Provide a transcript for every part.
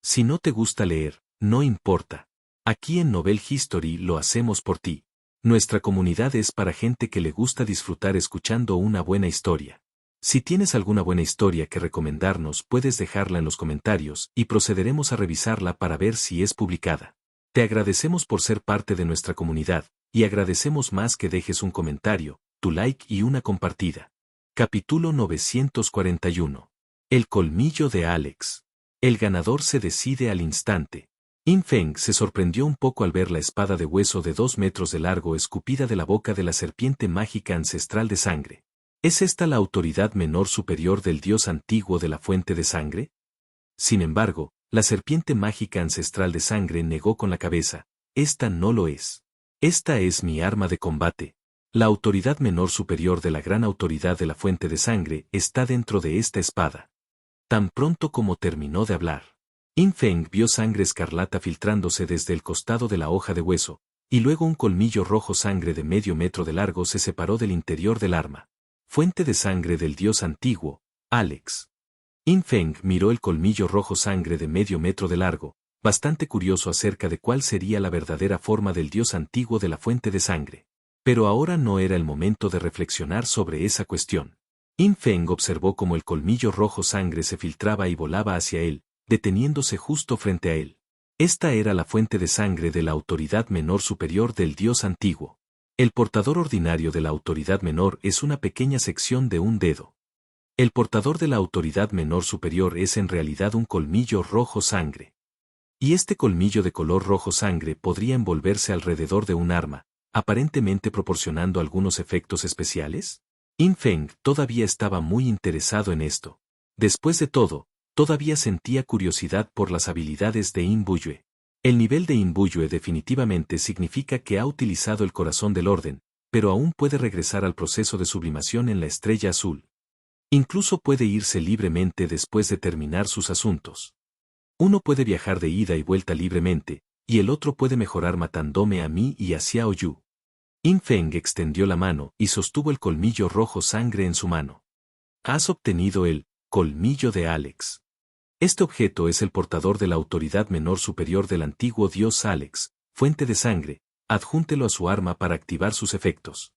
Si no te gusta leer, no importa. Aquí en Novel History lo hacemos por ti. Nuestra comunidad es para gente que le gusta disfrutar escuchando una buena historia. Si tienes alguna buena historia que recomendarnos, puedes dejarla en los comentarios y procederemos a revisarla para ver si es publicada. Te agradecemos por ser parte de nuestra comunidad, y agradecemos más que dejes un comentario, tu like y una compartida. Capítulo 941. El colmillo de Alex. El ganador se decide al instante. Yin Feng se sorprendió un poco al ver la espada de hueso de 2 metros de largo escupida de la boca de la serpiente mágica ancestral de sangre. ¿Es esta la autoridad menor superior del dios antiguo de la fuente de sangre? Sin embargo, la serpiente mágica ancestral de sangre negó con la cabeza. Esta no lo es. Esta es mi arma de combate. La autoridad menor superior de la gran autoridad de la fuente de sangre está dentro de esta espada. Tan pronto como terminó de hablar, Yin Feng vio sangre escarlata filtrándose desde el costado de la hoja de hueso, y luego un colmillo rojo sangre de medio metro de largo se separó del interior del arma. Fuente de sangre del dios antiguo, Alex. Yin Feng miró el colmillo rojo sangre de medio metro de largo, bastante curioso acerca de cuál sería la verdadera forma del dios antiguo de la fuente de sangre. Pero ahora no era el momento de reflexionar sobre esa cuestión. Yin Feng observó cómo el colmillo rojo sangre se filtraba y volaba hacia él, deteniéndose justo frente a él. Esta era la fuente de sangre de la autoridad menor superior del dios antiguo. El portador ordinario de la autoridad menor es una pequeña sección de un dedo. El portador de la autoridad menor superior es en realidad un colmillo rojo sangre. Y este colmillo de color rojo sangre podría envolverse alrededor de un arma, aparentemente proporcionando algunos efectos especiales. Yin Feng todavía estaba muy interesado en esto. Después de todo, todavía sentía curiosidad por las habilidades de Yin Buyue. El nivel de Yin Buyue definitivamente significa que ha utilizado el corazón del orden, pero aún puede regresar al proceso de sublimación en la estrella azul. Incluso puede irse libremente después de terminar sus asuntos. Uno puede viajar de ida y vuelta libremente, y el otro puede mejorar matándome a mí y a Xiao Yu. Yin Feng extendió la mano y sostuvo el colmillo rojo sangre en su mano. Has obtenido el colmillo de Alex. Este objeto es el portador de la autoridad menor superior del antiguo dios Alex, fuente de sangre. Adjúntelo a su arma para activar sus efectos.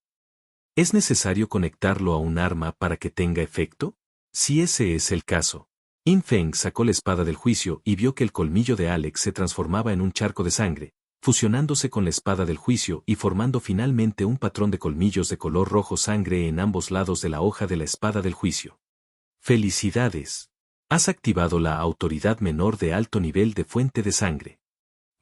¿Es necesario conectarlo a un arma para que tenga efecto? Si ese es el caso. Yin Feng sacó la espada del juicio y vio que el colmillo de Alex se transformaba en un charco de sangre, fusionándose con la espada del juicio y formando finalmente un patrón de colmillos de color rojo sangre en ambos lados de la hoja de la espada del juicio. ¡Felicidades! Has activado la autoridad menor de alto nivel de fuente de sangre.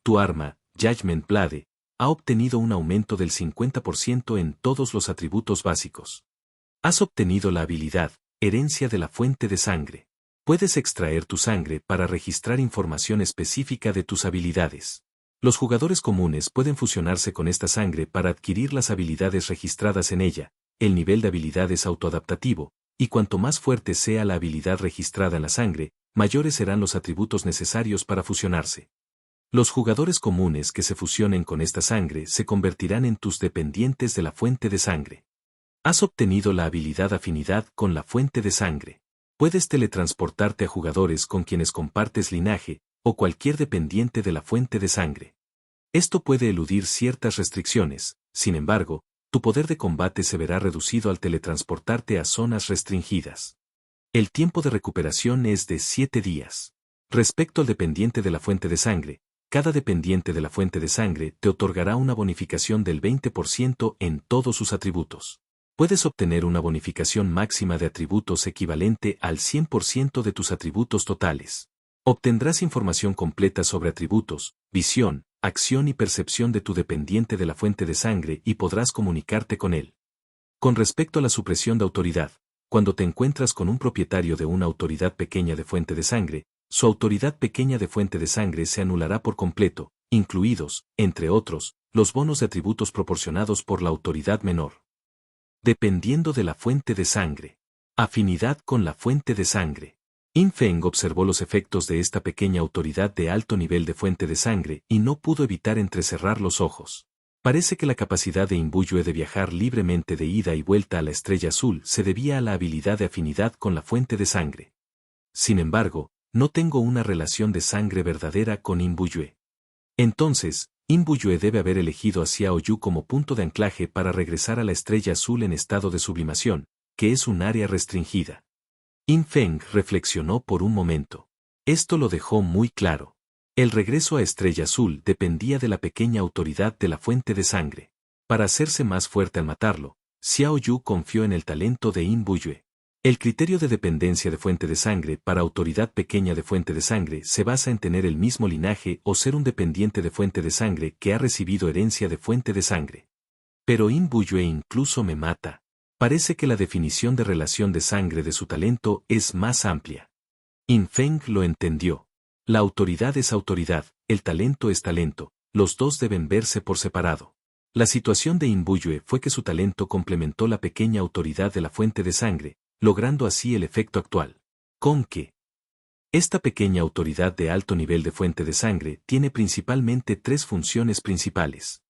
Tu arma, Judgment Blade, ha obtenido un aumento del 50% en todos los atributos básicos. Has obtenido la habilidad, herencia de la fuente de sangre. Puedes extraer tu sangre para registrar información específica de tus habilidades. Los jugadores comunes pueden fusionarse con esta sangre para adquirir las habilidades registradas en ella. El nivel de habilidad es autoadaptativo, y cuanto más fuerte sea la habilidad registrada en la sangre, mayores serán los atributos necesarios para fusionarse. Los jugadores comunes que se fusionen con esta sangre se convertirán en tus dependientes de la fuente de sangre. Has obtenido la habilidad afinidad con la fuente de sangre. Puedes teletransportarte a jugadores con quienes compartes linaje, o cualquier dependiente de la fuente de sangre. Esto puede eludir ciertas restricciones, sin embargo, tu poder de combate se verá reducido al teletransportarte a zonas restringidas. El tiempo de recuperación es de 7 días. Respecto al dependiente de la fuente de sangre, cada dependiente de la fuente de sangre te otorgará una bonificación del 20% en todos sus atributos. Puedes obtener una bonificación máxima de atributos equivalente al 100% de tus atributos totales. Obtendrás información completa sobre atributos, visión, acción y percepción de tu dependiente de la fuente de sangre y podrás comunicarte con él. Con respecto a la supresión de autoridad, cuando te encuentras con un propietario de una autoridad pequeña de fuente de sangre, su autoridad pequeña de fuente de sangre se anulará por completo, incluidos, entre otros, los bonos de atributos proporcionados por la autoridad menor. Dependiendo de la fuente de sangre. Afinidad con la fuente de sangre. Yin Feng observó los efectos de esta pequeña autoridad de alto nivel de fuente de sangre y no pudo evitar entrecerrar los ojos. Parece que la capacidad de Yin Buyue de viajar libremente de ida y vuelta a la estrella azul se debía a la habilidad de afinidad con la fuente de sangre. Sin embargo, no tengo una relación de sangre verdadera con Inbuyue. Entonces, Inbuyue debe haber elegido a Xiao Yu como punto de anclaje para regresar a la estrella azul en estado de sublimación, que es un área restringida. In Feng reflexionó por un momento. Esto lo dejó muy claro. El regreso a Estrella Azul dependía de la pequeña autoridad de la fuente de sangre. Para hacerse más fuerte al matarlo, Xiao Yu confió en el talento de Inbuyue. El criterio de dependencia de fuente de sangre para autoridad pequeña de fuente de sangre se basa en tener el mismo linaje o ser un dependiente de fuente de sangre que ha recibido herencia de fuente de sangre. Pero Inbuyue incluso me mata. Parece que la definición de relación de sangre de su talento es más amplia. In Feng lo entendió. La autoridad es autoridad, el talento es talento, los dos deben verse por separado. La situación de Inbuyue fue que su talento complementó la pequeña autoridad de la fuente de sangre, logrando así el efecto actual. Con que esta pequeña autoridad de alto nivel de fuente de sangre tiene principalmente tres funciones principales.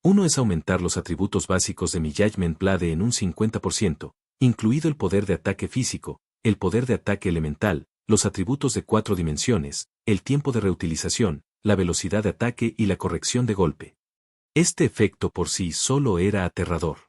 Uno es aumentar los atributos básicos de mi Judgment Blade en un 50%, incluido el poder de ataque físico, el poder de ataque elemental, los atributos de 4 dimensiones, el tiempo de reutilización, la velocidad de ataque y la corrección de golpe. Este efecto por sí solo era aterrador.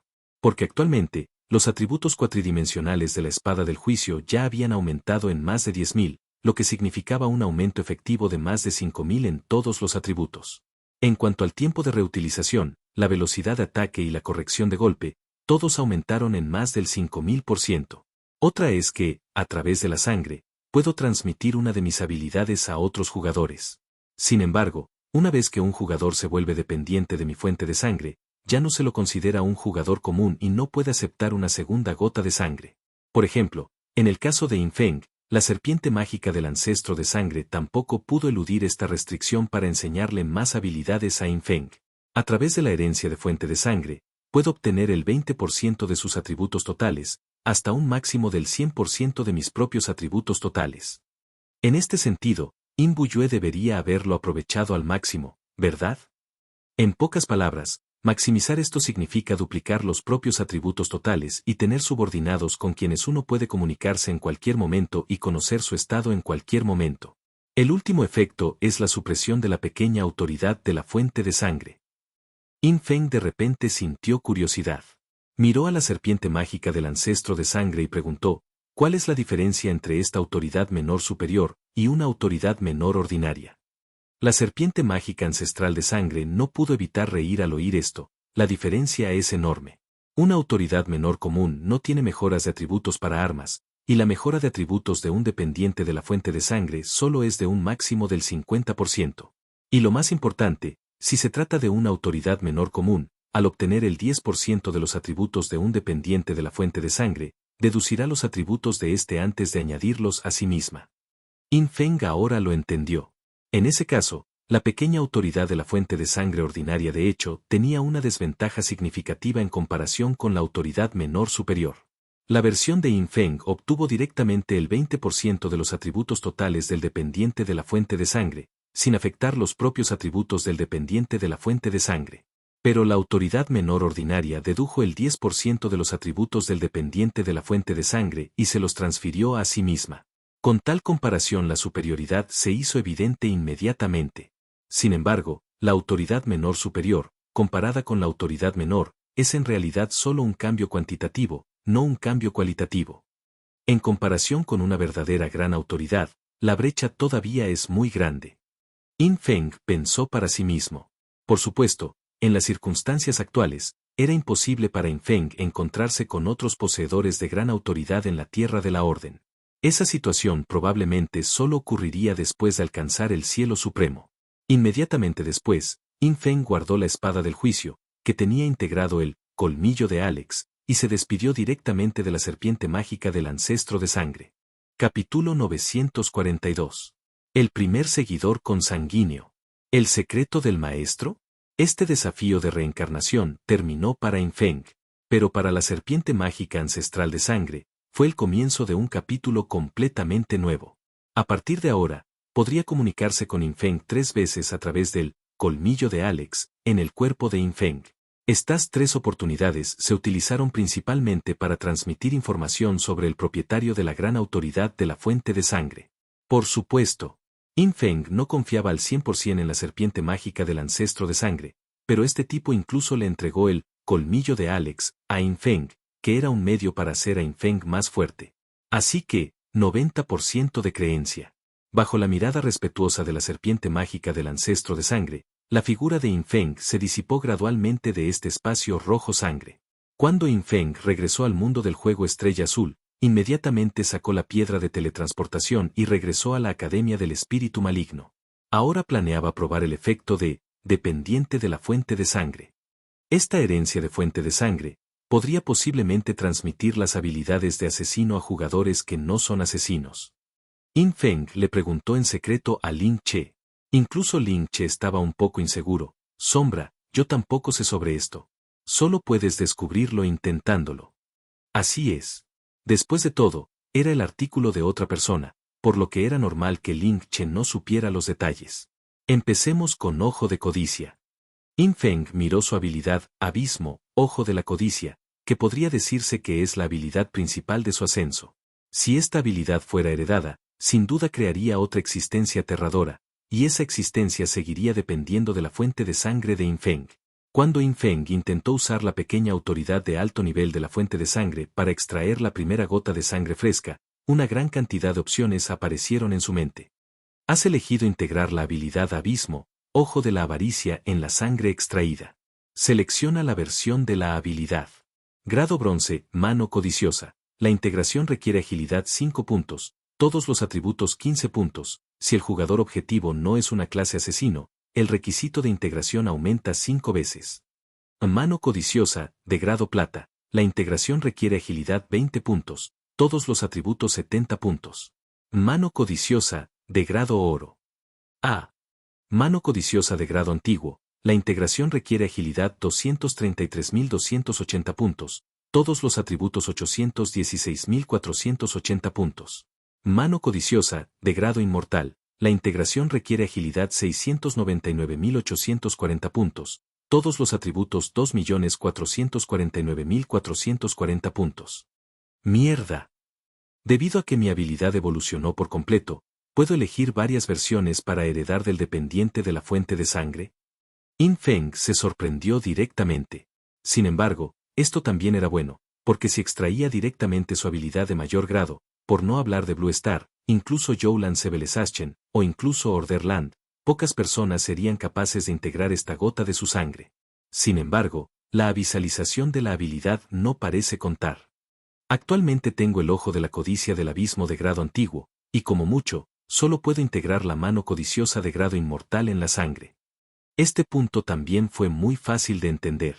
Porque actualmente, los atributos cuatridimensionales de la espada del juicio ya habían aumentado en más de 10.000, lo que significaba un aumento efectivo de más de 5.000 en todos los atributos. En cuanto al tiempo de reutilización, la velocidad de ataque y la corrección de golpe, todos aumentaron en más del 5.000%. Otra es que, a través de la sangre, puedo transmitir una de mis habilidades a otros jugadores. Sin embargo, una vez que un jugador se vuelve dependiente de mi fuente de sangre, ya no se lo considera un jugador común y no puede aceptar una segunda gota de sangre. Por ejemplo, en el caso de In Feng, la serpiente mágica del ancestro de sangre tampoco pudo eludir esta restricción para enseñarle más habilidades a In Feng. A través de la herencia de fuente de sangre, puedo obtener el 20% de sus atributos totales, hasta un máximo del 100% de mis propios atributos totales. En este sentido, Inbuyue debería haberlo aprovechado al máximo, ¿verdad? En pocas palabras, maximizar esto significa duplicar los propios atributos totales y tener subordinados con quienes uno puede comunicarse en cualquier momento y conocer su estado en cualquier momento. El último efecto es la supresión de la pequeña autoridad de la fuente de sangre. In Feng de repente sintió curiosidad. Miró a la serpiente mágica del ancestro de sangre y preguntó, ¿cuál es la diferencia entre esta autoridad menor superior y una autoridad menor ordinaria? La serpiente mágica ancestral de sangre no pudo evitar reír al oír esto, la diferencia es enorme. Una autoridad menor común no tiene mejoras de atributos para armas, y la mejora de atributos de un dependiente de la fuente de sangre solo es de un máximo del 50%. Y lo más importante, si se trata de una autoridad menor común, al obtener el 10% de los atributos de un dependiente de la fuente de sangre, deducirá los atributos de este antes de añadirlos a sí misma. In Feng ahora lo entendió. En ese caso, la pequeña autoridad de la fuente de sangre ordinaria de hecho tenía una desventaja significativa en comparación con la autoridad menor superior. La versión de In Feng obtuvo directamente el 20% de los atributos totales del dependiente de la fuente de sangre, sin afectar los propios atributos del dependiente de la fuente de sangre. Pero la autoridad menor ordinaria dedujo el 10% de los atributos del dependiente de la fuente de sangre y se los transfirió a sí misma. Con tal comparación la superioridad se hizo evidente inmediatamente. Sin embargo, la autoridad menor superior, comparada con la autoridad menor, es en realidad solo un cambio cuantitativo, no un cambio cualitativo. En comparación con una verdadera gran autoridad, la brecha todavía es muy grande. In Feng pensó para sí mismo. Por supuesto, en las circunstancias actuales, era imposible para In Feng encontrarse con otros poseedores de gran autoridad en la Tierra de la Orden. Esa situación probablemente solo ocurriría después de alcanzar el cielo supremo. Inmediatamente después, In Feng guardó la espada del juicio, que tenía integrado el colmillo de Alex, y se despidió directamente de la serpiente mágica del ancestro de sangre. Capítulo 942. El primer seguidor consanguíneo. ¿El secreto del maestro? Este desafío de reencarnación terminó para In Feng, pero para la serpiente mágica ancestral de sangre, fue el comienzo de un capítulo completamente nuevo. A partir de ahora, podría comunicarse con In Feng 3 veces a través del colmillo de Alex, en el cuerpo de In Feng. Estas 3 oportunidades se utilizaron principalmente para transmitir información sobre el propietario de la gran autoridad de la fuente de sangre. Por supuesto. Yin Feng no confiaba al 100% en la serpiente mágica del ancestro de sangre, pero este tipo incluso le entregó el colmillo de Alex a Yin Feng, que era un medio para hacer a Yin Feng más fuerte. Así que, 90% de creencia. Bajo la mirada respetuosa de la serpiente mágica del ancestro de sangre, la figura de Yin Feng se disipó gradualmente de este espacio rojo sangre. Cuando Yin Feng regresó al mundo del juego Estrella Azul, inmediatamente sacó la piedra de teletransportación y regresó a la Academia del Espíritu Maligno. Ahora planeaba probar el efecto de dependiente de la fuente de sangre. Esta herencia de fuente de sangre podría posiblemente transmitir las habilidades de asesino a jugadores que no son asesinos. Yin Feng le preguntó en secreto a Ling Che. Incluso Ling Che estaba un poco inseguro. Sombra, yo tampoco sé sobre esto. Solo puedes descubrirlo intentándolo. Así es. Después de todo, era el artículo de otra persona, por lo que era normal que Ling Che no supiera los detalles. Empecemos con Ojo de Codicia. Yin Feng miró su habilidad, Abismo, Ojo de la Codicia, que podría decirse que es la habilidad principal de su ascenso. Si esta habilidad fuera heredada, sin duda crearía otra existencia aterradora, y esa existencia seguiría dependiendo de la fuente de sangre de Yin Feng. Cuando Yin Feng intentó usar la pequeña autoridad de alto nivel de la fuente de sangre para extraer la primera gota de sangre fresca, una gran cantidad de opciones aparecieron en su mente. Has elegido integrar la habilidad Abismo, Ojo de la Avaricia en la sangre extraída. Selecciona la versión de la habilidad. Grado Bronce, Mano Codiciosa. La integración requiere agilidad 5 puntos, todos los atributos 15 puntos. Si el jugador objetivo no es una clase asesino, el requisito de integración aumenta 5 veces. Mano Codiciosa, de grado Plata. La integración requiere agilidad 20 puntos, todos los atributos 70 puntos. Mano Codiciosa, de grado Oro. A. Mano Codiciosa de grado Antiguo. La integración requiere agilidad 233.280 puntos, todos los atributos 816.480 puntos. Mano Codiciosa, de grado Inmortal. La integración requiere agilidad 699.840 puntos, todos los atributos 2.449.440 puntos. Mierda. Debido a que mi habilidad evolucionó por completo, ¿puedo elegir varias versiones para heredar del dependiente de la fuente de sangre? Yin Feng se sorprendió directamente. Sin embargo, esto también era bueno, porque si extraía directamente su habilidad de mayor grado, por no hablar de Blue Star, incluso Joulan Sebelesachen, o incluso Orderland, pocas personas serían capaces de integrar esta gota de su sangre. Sin embargo, la visualización de la habilidad no parece contar. Actualmente tengo el Ojo de la Codicia del Abismo de grado Antiguo, y como mucho, solo puedo integrar la Mano Codiciosa de grado Inmortal en la sangre. Este punto también fue muy fácil de entender.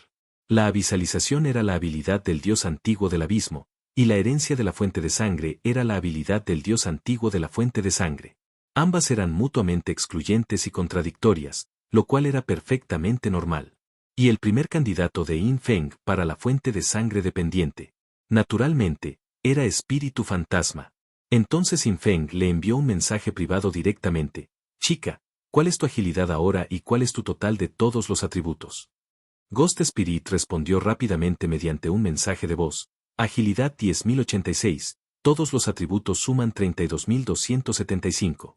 La visualización era la habilidad del dios antiguo del abismo, y la herencia de la fuente de sangre era la habilidad del dios antiguo de la fuente de sangre. Ambas eran mutuamente excluyentes y contradictorias, lo cual era perfectamente normal. Y el primer candidato de Yin Feng para la fuente de sangre dependiente, naturalmente, era Espíritu Fantasma. Entonces Yin Feng le envió un mensaje privado directamente. Chica, ¿cuál es tu agilidad ahora y cuál es tu total de todos los atributos? Ghost Spirit respondió rápidamente mediante un mensaje de voz. Agilidad 10.086, todos los atributos suman 32.275.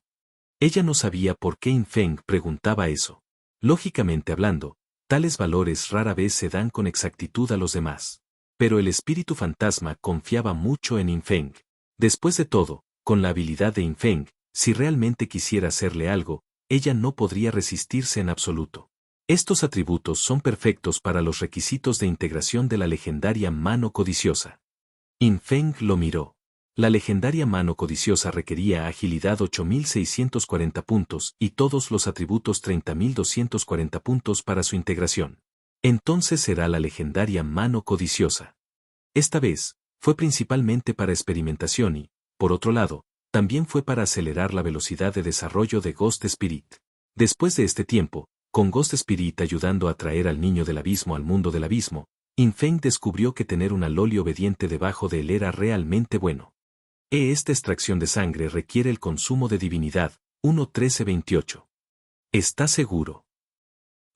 Ella no sabía por qué Yin Feng preguntaba eso. Lógicamente hablando, tales valores rara vez se dan con exactitud a los demás. Pero el espíritu fantasma confiaba mucho en Yin Feng. Después de todo, con la habilidad de Yin Feng, si realmente quisiera hacerle algo, ella no podría resistirse en absoluto. Estos atributos son perfectos para los requisitos de integración de la legendaria Mano Codiciosa. Yin Feng lo miró. La legendaria Mano Codiciosa requería agilidad 8.640 puntos y todos los atributos 30.240 puntos para su integración. Entonces será la legendaria Mano Codiciosa. Esta vez, fue principalmente para experimentación y, por otro lado, también fue para acelerar la velocidad de desarrollo de Ghost Spirit. Después de este tiempo, con Ghost Spirit ayudando a traer al niño del abismo al mundo del abismo, Yin Feng descubrió que tener una Loli obediente debajo de él era realmente bueno. Esta extracción de sangre requiere el consumo de divinidad, 1.1328. ¿Estás seguro?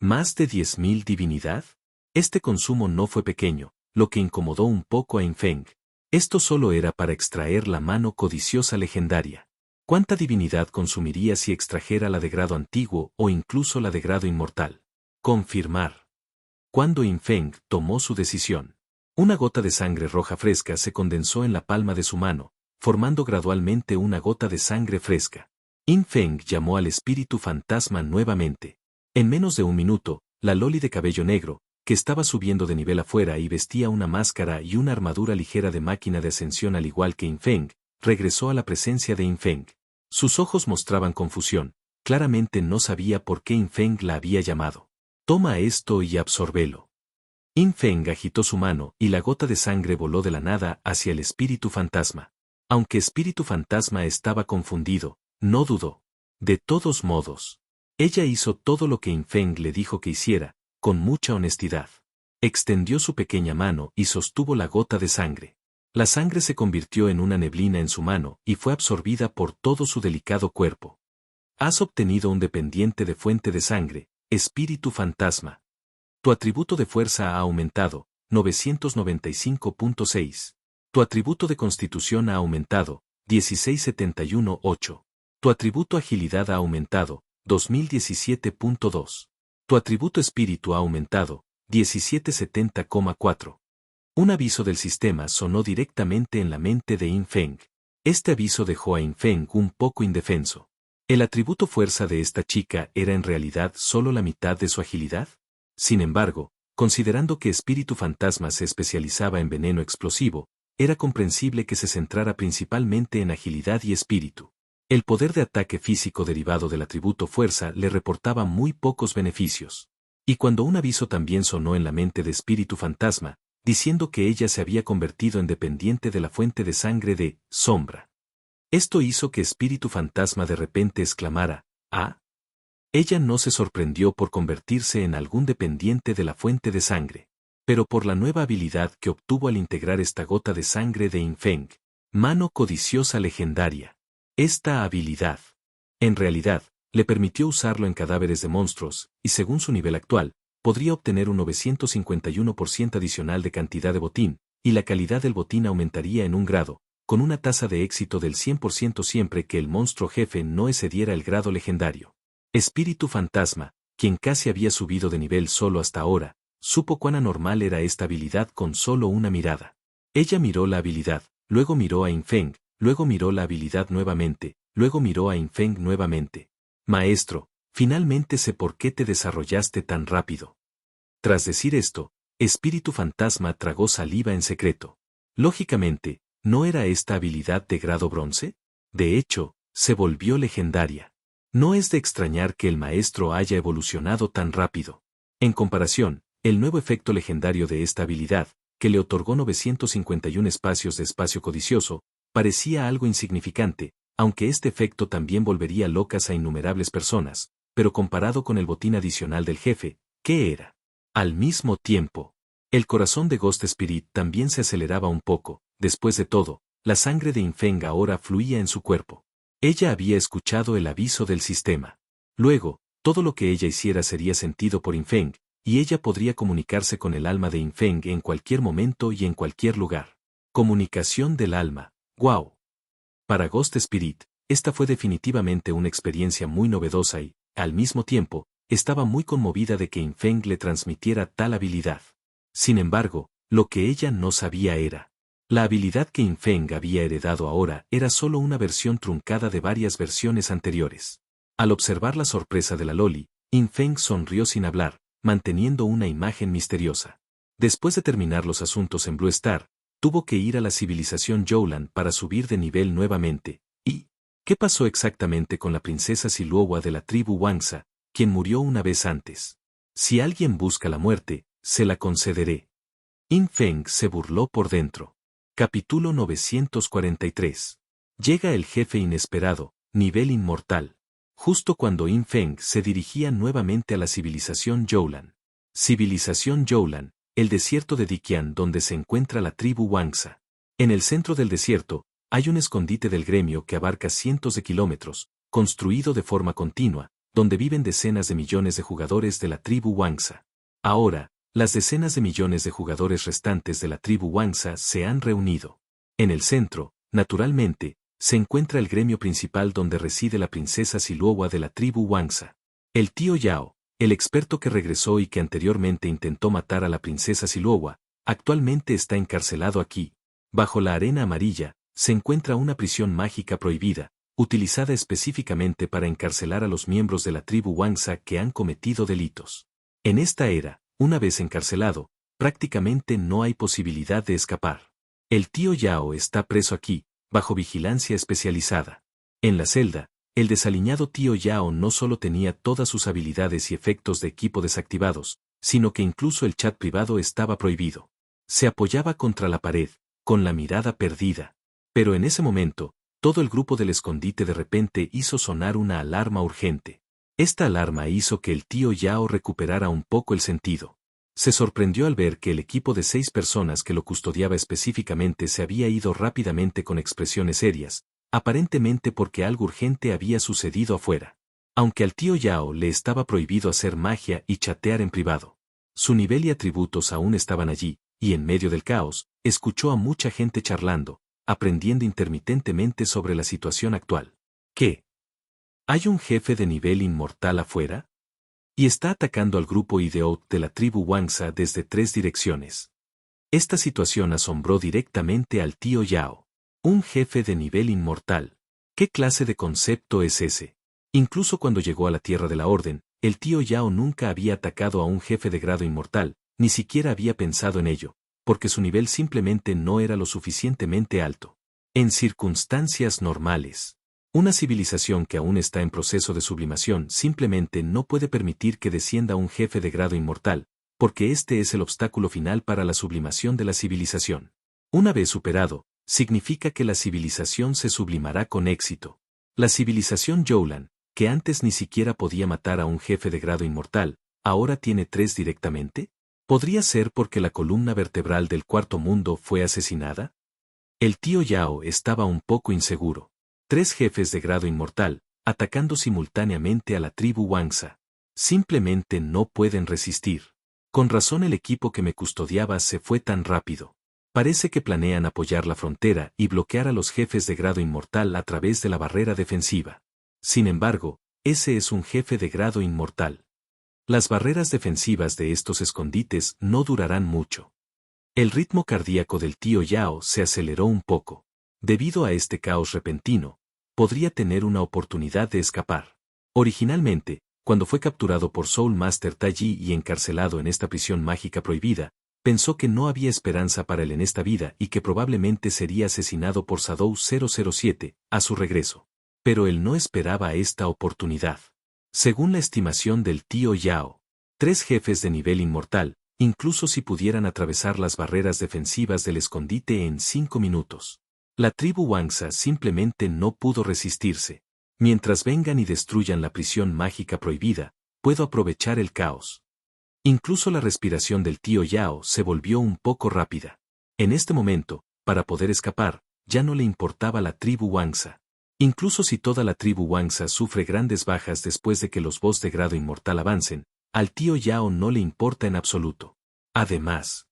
¿Más de 10.000 divinidad? Este consumo no fue pequeño, lo que incomodó un poco a Yin Feng. Esto solo era para extraer la Mano Codiciosa legendaria. ¿Cuánta divinidad consumiría si extrajera la de grado antiguo o incluso la de grado inmortal? Confirmar. Cuando Yin Feng tomó su decisión, una gota de sangre roja fresca se condensó en la palma de su mano, formando gradualmente una gota de sangre fresca. Yin Feng llamó al espíritu fantasma nuevamente. En menos de un minuto, la Loli de cabello negro, que estaba subiendo de nivel afuera y vestía una máscara y una armadura ligera de máquina de ascensión al igual que Yin Feng, regresó a la presencia de Yin Feng. Sus ojos mostraban confusión, claramente no sabía por qué Yin Feng la había llamado. Toma esto y absorbelo. Yin Feng agitó su mano y la gota de sangre voló de la nada hacia el espíritu fantasma. Aunque espíritu fantasma estaba confundido, no dudó. De todos modos, ella hizo todo lo que Yin Feng le dijo que hiciera, con mucha honestidad. Extendió su pequeña mano y sostuvo la gota de sangre. La sangre se convirtió en una neblina en su mano y fue absorbida por todo su delicado cuerpo. Has obtenido un dependiente de fuente de sangre, espíritu fantasma. Tu atributo de fuerza ha aumentado, 995.6. Tu atributo de constitución ha aumentado, 1671.8. Tu atributo agilidad ha aumentado, 2017.2. Tu atributo espíritu ha aumentado, 1770,4. Un aviso del sistema sonó directamente en la mente de Yin Feng. Este aviso dejó a Yin Feng un poco indefenso. ¿El atributo fuerza de esta chica era en realidad solo la mitad de su agilidad? Sin embargo, considerando que espíritu fantasma se especializaba en veneno explosivo, era comprensible que se centrara principalmente en agilidad y espíritu. El poder de ataque físico derivado del atributo fuerza le reportaba muy pocos beneficios. Y cuando un aviso también sonó en la mente de espíritu fantasma, diciendo que ella se había convertido en dependiente de la fuente de sangre de sombra. Esto hizo que espíritu fantasma de repente exclamara, «¡Ah!». Ella no se sorprendió por convertirse en algún dependiente de la fuente de sangre, pero por la nueva habilidad que obtuvo al integrar esta gota de sangre de Yin Feng, mano codiciosa legendaria. Esta habilidad, en realidad, le permitió usarlo en cadáveres de monstruos, y según su nivel actual, podría obtener un 951% adicional de cantidad de botín, y la calidad del botín aumentaría en un grado, con una tasa de éxito del 100% siempre que el monstruo jefe no excediera el grado legendario. Espíritu fantasma, quien casi había subido de nivel solo hasta ahora, supo cuán anormal era esta habilidad con solo una mirada. Ella miró la habilidad, luego miró a Yin Feng, luego miró la habilidad nuevamente, luego miró a Yin Feng nuevamente. Maestro, finalmente sé por qué te desarrollaste tan rápido. Tras decir esto, espíritu fantasma tragó saliva en secreto. Lógicamente, ¿no era esta habilidad de grado bronce? De hecho, se volvió legendaria. No es de extrañar que el maestro haya evolucionado tan rápido. En comparación, el nuevo efecto legendario de esta habilidad, que le otorgó 951 espacios de espacio codicioso, parecía algo insignificante, aunque este efecto también volvería locas a innumerables personas, pero comparado con el botín adicional del jefe, ¿qué era? Al mismo tiempo, el corazón de Ghost Spirit también se aceleraba un poco. Después de todo, la sangre de Yin Feng ahora fluía en su cuerpo. Ella había escuchado el aviso del sistema. Luego, todo lo que ella hiciera sería sentido por Yin Feng, y ella podría comunicarse con el alma de Yin Feng en cualquier momento y en cualquier lugar. Comunicación del alma. ¡Wow! Para Ghost Spirit, esta fue definitivamente una experiencia muy novedosa y, al mismo tiempo, estaba muy conmovida de que Yin Feng le transmitiera tal habilidad. Sin embargo, lo que ella no sabía era: la habilidad que Yin Feng había heredado ahora era solo una versión truncada de varias versiones anteriores. Al observar la sorpresa de la Loli, Yin Feng sonrió sin hablar, manteniendo una imagen misteriosa. Después de terminar los asuntos en Blue Star, tuvo que ir a la civilización Youlan para subir de nivel nuevamente. ¿Y qué pasó exactamente con la princesa Siluowa de la tribu Wangsa, quien murió una vez antes? Si alguien busca la muerte, se la concederé. Yin Feng se burló por dentro. Capítulo 943. Llega el jefe inesperado, nivel inmortal. Justo cuando Yin Feng se dirigía nuevamente a la civilización Youlan. Civilización Youlan, el desierto de Diqian donde se encuentra la tribu Wangsa. En el centro del desierto, hay un escondite del gremio que abarca cientos de kilómetros, construido de forma continua, donde viven decenas de millones de jugadores de la tribu Wangsa. Ahora, las decenas de millones de jugadores restantes de la tribu Wangsa se han reunido. En el centro, naturalmente, se encuentra el gremio principal donde reside la princesa Siluowa de la tribu Wangsa. El tío Yao, el experto que regresó y que anteriormente intentó matar a la princesa Siluowa, actualmente está encarcelado aquí. Bajo la arena amarilla, se encuentra una prisión mágica prohibida, utilizada específicamente para encarcelar a los miembros de la tribu Wangsa que han cometido delitos. En esta era, una vez encarcelado, prácticamente no hay posibilidad de escapar. El tío Yao está preso aquí, bajo vigilancia especializada. En la celda, el desaliñado tío Yao no solo tenía todas sus habilidades y efectos de equipo desactivados, sino que incluso el chat privado estaba prohibido. Se apoyaba contra la pared, con la mirada perdida. Pero en ese momento, todo el grupo del escondite de repente hizo sonar una alarma urgente. Esta alarma hizo que el tío Yao recuperara un poco el sentido. Se sorprendió al ver que el equipo de 6 personas que lo custodiaba específicamente se había ido rápidamente con expresiones serias, aparentemente porque algo urgente había sucedido afuera. Aunque al tío Yao le estaba prohibido hacer magia y chatear en privado. Su nivel y atributos aún estaban allí, y en medio del caos, escuchó a mucha gente charlando, aprendiendo intermitentemente sobre la situación actual. ¿Qué? ¿Hay un jefe de nivel inmortal afuera? Y está atacando al grupo Ideout de la tribu Wangsa desde 3 direcciones. Esta situación asombró directamente al tío Yao. Un jefe de nivel inmortal. ¿Qué clase de concepto es ese? Incluso cuando llegó a la Tierra de la Orden, el tío Yao nunca había atacado a un jefe de grado inmortal, ni siquiera había pensado en ello, porque su nivel simplemente no era lo suficientemente alto. En circunstancias normales, una civilización que aún está en proceso de sublimación simplemente no puede permitir que descienda un jefe de grado inmortal, porque este es el obstáculo final para la sublimación de la civilización. Una vez superado, significa que la civilización se sublimará con éxito. La civilización Youlan, que antes ni siquiera podía matar a un jefe de grado inmortal, ahora tiene 3 directamente. ¿Podría ser porque la columna vertebral del cuarto mundo fue asesinada? El tío Yao estaba un poco inseguro. 3 jefes de grado inmortal, atacando simultáneamente a la tribu Wangsa. Simplemente no pueden resistir. Con razón el equipo que me custodiaba se fue tan rápido. Parece que planean apoyar la frontera y bloquear a los jefes de grado inmortal a través de la barrera defensiva. Sin embargo, ese es un jefe de grado inmortal. Las barreras defensivas de estos escondites no durarán mucho. El ritmo cardíaco del tío Yao se aceleró un poco. Debido a este caos repentino, podría tener una oportunidad de escapar. Originalmente, cuando fue capturado por Soul Master Taiji y encarcelado en esta prisión mágica prohibida, pensó que no había esperanza para él en esta vida y que probablemente sería asesinado por Shadow 007, a su regreso. Pero él no esperaba esta oportunidad. Según la estimación del tío Yao, 3 jefes de nivel inmortal, incluso si pudieran atravesar las barreras defensivas del escondite en 5 minutos. La tribu Wangsa simplemente no pudo resistirse. Mientras vengan y destruyan la prisión mágica prohibida, puedo aprovechar el caos. Incluso la respiración del tío Yao se volvió un poco rápida. En este momento, para poder escapar, ya no le importaba la tribu Wangsa. Incluso si toda la tribu Wangsa sufre grandes bajas después de que los boss de grado inmortal avancen, al tío Yao no le importa en absoluto. Además,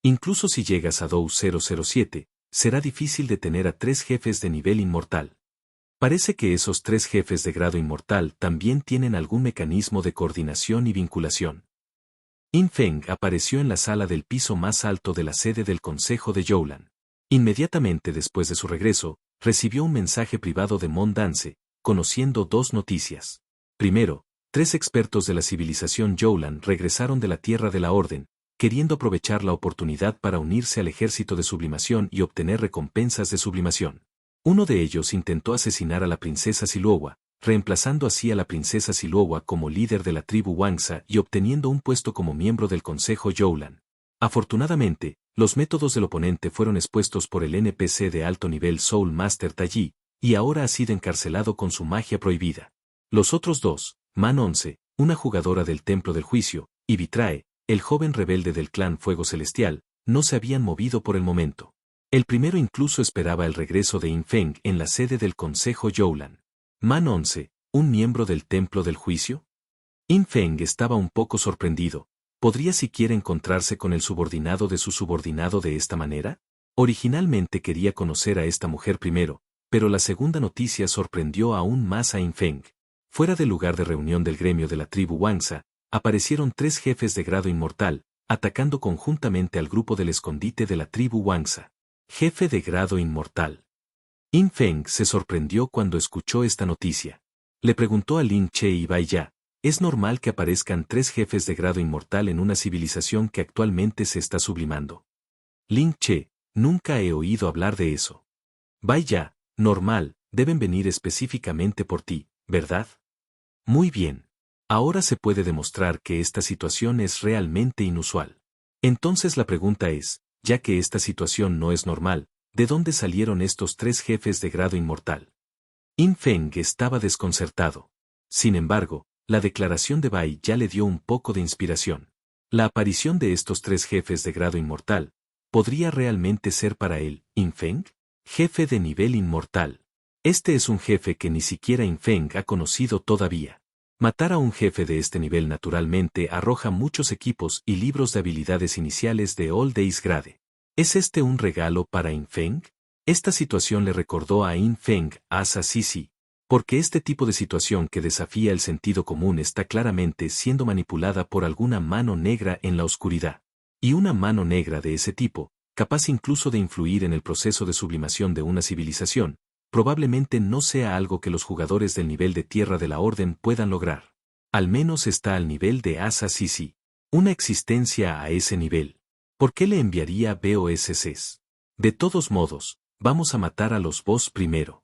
incluso si llegas a Shadow 007, será difícil detener a 3 jefes de nivel inmortal. Parece que esos 3 jefes de grado inmortal también tienen algún mecanismo de coordinación y vinculación. In Feng apareció en la sala del piso más alto de la sede del Consejo de Youlan. Inmediatamente después de su regreso, recibió un mensaje privado de Mon Dance, conociendo 2 noticias. Primero, 3 expertos de la civilización Youlan regresaron de la Tierra de la Orden, queriendo aprovechar la oportunidad para unirse al ejército de sublimación y obtener recompensas de sublimación. Uno de ellos intentó asesinar a la princesa Siluowa, reemplazando así a la princesa Siluowa como líder de la tribu Wangsa y obteniendo un puesto como miembro del Consejo Youlan. Afortunadamente, los métodos del oponente fueron expuestos por el NPC de alto nivel Soul Master Taiji, y ahora ha sido encarcelado con su magia prohibida. Los otros 2, Man 11, una jugadora del Templo del Juicio, y Vitrae, el joven rebelde del clan Fuego Celestial, no se habían movido por el momento. El primero incluso esperaba el regreso de In Feng en la sede del Consejo Youlan. Man 11, ¿un miembro del Templo del Juicio? In Feng estaba un poco sorprendido. ¿Podría siquiera encontrarse con el subordinado de su subordinado de esta manera? Originalmente quería conocer a esta mujer primero, pero la segunda noticia sorprendió aún más a In Feng. Fuera del lugar de reunión del gremio de la tribu Wangsa, aparecieron 3 jefes de grado inmortal, atacando conjuntamente al grupo del escondite de la tribu Wangsa. Jefe de grado inmortal. In Feng se sorprendió cuando escuchó esta noticia. Le preguntó a Ling Che y Bai Ya, ¿es normal que aparezcan 3 jefes de grado inmortal en una civilización que actualmente se está sublimando? Ling Che, nunca he oído hablar de eso. Bai Ya, normal, deben venir específicamente por ti, ¿verdad? Muy bien. Ahora se puede demostrar que esta situación es realmente inusual. Entonces la pregunta es, ya que esta situación no es normal, ¿de dónde salieron estos 3 jefes de grado inmortal? In Feng estaba desconcertado. Sin embargo, la declaración de Bai ya le dio un poco de inspiración. La aparición de estos 3 jefes de grado inmortal, ¿podría realmente ser para él, In Feng? Jefe de nivel inmortal. Este es un jefe que ni siquiera In Feng ha conocido todavía. Matar a un jefe de este nivel naturalmente arroja muchos equipos y libros de habilidades iniciales de All Days Grade. ¿Es este un regalo para In Feng? Esta situación le recordó a In Feng Asa Sisi, porque este tipo de situación que desafía el sentido común está claramente siendo manipulada por alguna mano negra en la oscuridad. Y una mano negra de ese tipo, capaz incluso de influir en el proceso de sublimación de una civilización, probablemente no sea algo que los jugadores del nivel de tierra de la Orden puedan lograr. Al menos está al nivel de Asa Sisi. Una existencia a ese nivel. ¿Por qué le enviaría BOSCs? De todos modos, vamos a matar a los boss primero.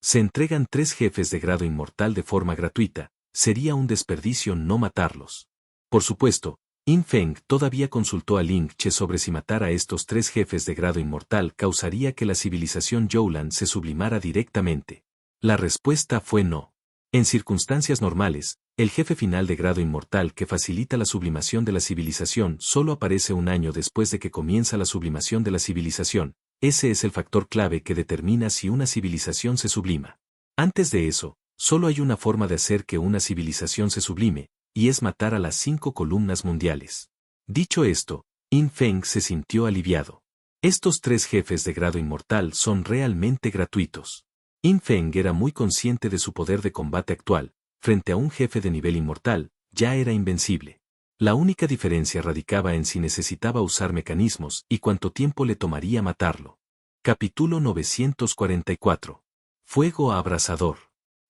Se entregan 3 jefes de grado inmortal de forma gratuita, sería un desperdicio no matarlos. Por supuesto, In Feng todavía consultó a Ling Che sobre si matar a estos 3 jefes de grado inmortal causaría que la civilización Youlan se sublimara directamente. La respuesta fue no. En circunstancias normales, el jefe final de grado inmortal que facilita la sublimación de la civilización solo aparece un año después de que comienza la sublimación de la civilización. Ese es el factor clave que determina si una civilización se sublima. Antes de eso, solo hay una forma de hacer que una civilización se sublime, y es matar a las 5 columnas mundiales. Dicho esto, In Feng se sintió aliviado. Estos 3 jefes de grado inmortal son realmente gratuitos. In Feng era muy consciente de su poder de combate actual, frente a un jefe de nivel inmortal, ya era invencible. La única diferencia radicaba en si necesitaba usar mecanismos y cuánto tiempo le tomaría matarlo. Capítulo 944. Fuego abrasador.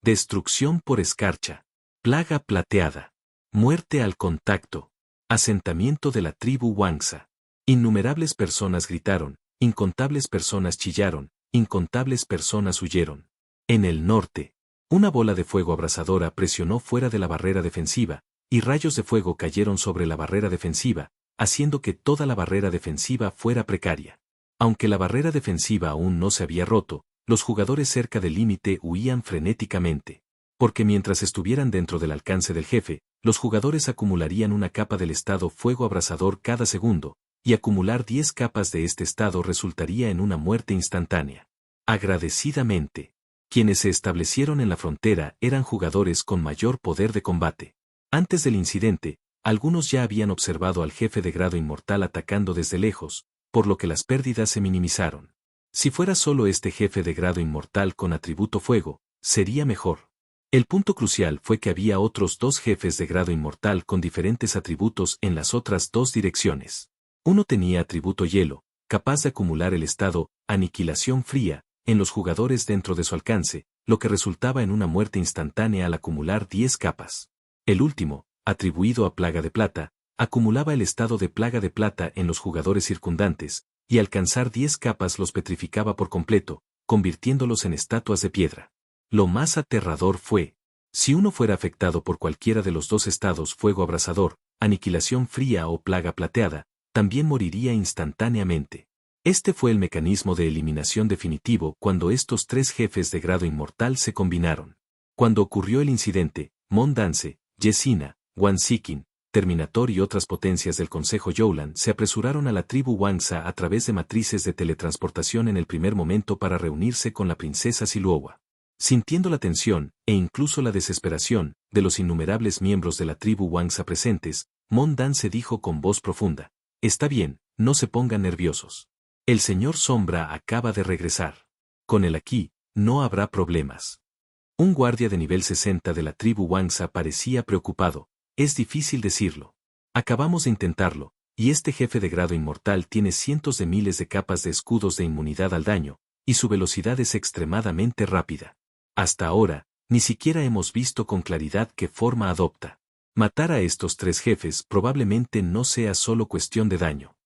Destrucción por escarcha. Plaga plateada. Muerte al contacto. Asentamiento de la tribu Wangsa. Innumerables personas gritaron, incontables personas chillaron, incontables personas huyeron. En el norte, una bola de fuego abrasadora presionó fuera de la barrera defensiva, y rayos de fuego cayeron sobre la barrera defensiva, haciendo que toda la barrera defensiva fuera precaria. Aunque la barrera defensiva aún no se había roto, los jugadores cerca del límite huían frenéticamente. Porque mientras estuvieran dentro del alcance del jefe, los jugadores acumularían una capa del estado fuego abrasador cada segundo, y acumular 10 capas de este estado resultaría en una muerte instantánea. Agradecidamente, quienes se establecieron en la frontera eran jugadores con mayor poder de combate. Antes del incidente, algunos ya habían observado al jefe de grado inmortal atacando desde lejos, por lo que las pérdidas se minimizaron. Si fuera solo este jefe de grado inmortal con atributo fuego, sería mejor. El punto crucial fue que había otros 2 jefes de grado inmortal con diferentes atributos en las otras 2 direcciones. Uno tenía atributo hielo, capaz de acumular el estado aniquilación fría en los jugadores dentro de su alcance, lo que resultaba en una muerte instantánea al acumular 10 capas. El último, atribuido a plaga de plata, acumulaba el estado de plaga de plata en los jugadores circundantes, y alcanzar 10 capas los petrificaba por completo, convirtiéndolos en estatuas de piedra. Lo más aterrador fue, si uno fuera afectado por cualquiera de los 2 estados fuego abrasador, aniquilación fría o plaga plateada, también moriría instantáneamente. Este fue el mecanismo de eliminación definitivo cuando estos 3 jefes de grado inmortal se combinaron. Cuando ocurrió el incidente, Mon Dance, Yesina, Wan Sikin, Terminator y otras potencias del Consejo Youlan se apresuraron a la tribu Wangsa a través de matrices de teletransportación en el primer momento para reunirse con la princesa Siluowa. Sintiendo la tensión, e incluso la desesperación, de los innumerables miembros de la tribu Wangsa presentes, Mon Dance dijo con voz profunda, «Está bien, no se pongan nerviosos. El señor Sombra acaba de regresar. Con él aquí, no habrá problemas. Un guardia de nivel 60 de la tribu Wangsa parecía preocupado. Es difícil decirlo. Acabamos de intentarlo, y este jefe de grado inmortal tiene cientos de miles de capas de escudos de inmunidad al daño, y su velocidad es extremadamente rápida. Hasta ahora, ni siquiera hemos visto con claridad qué forma adopta. Matar a estos 3 jefes probablemente no sea solo cuestión de daño.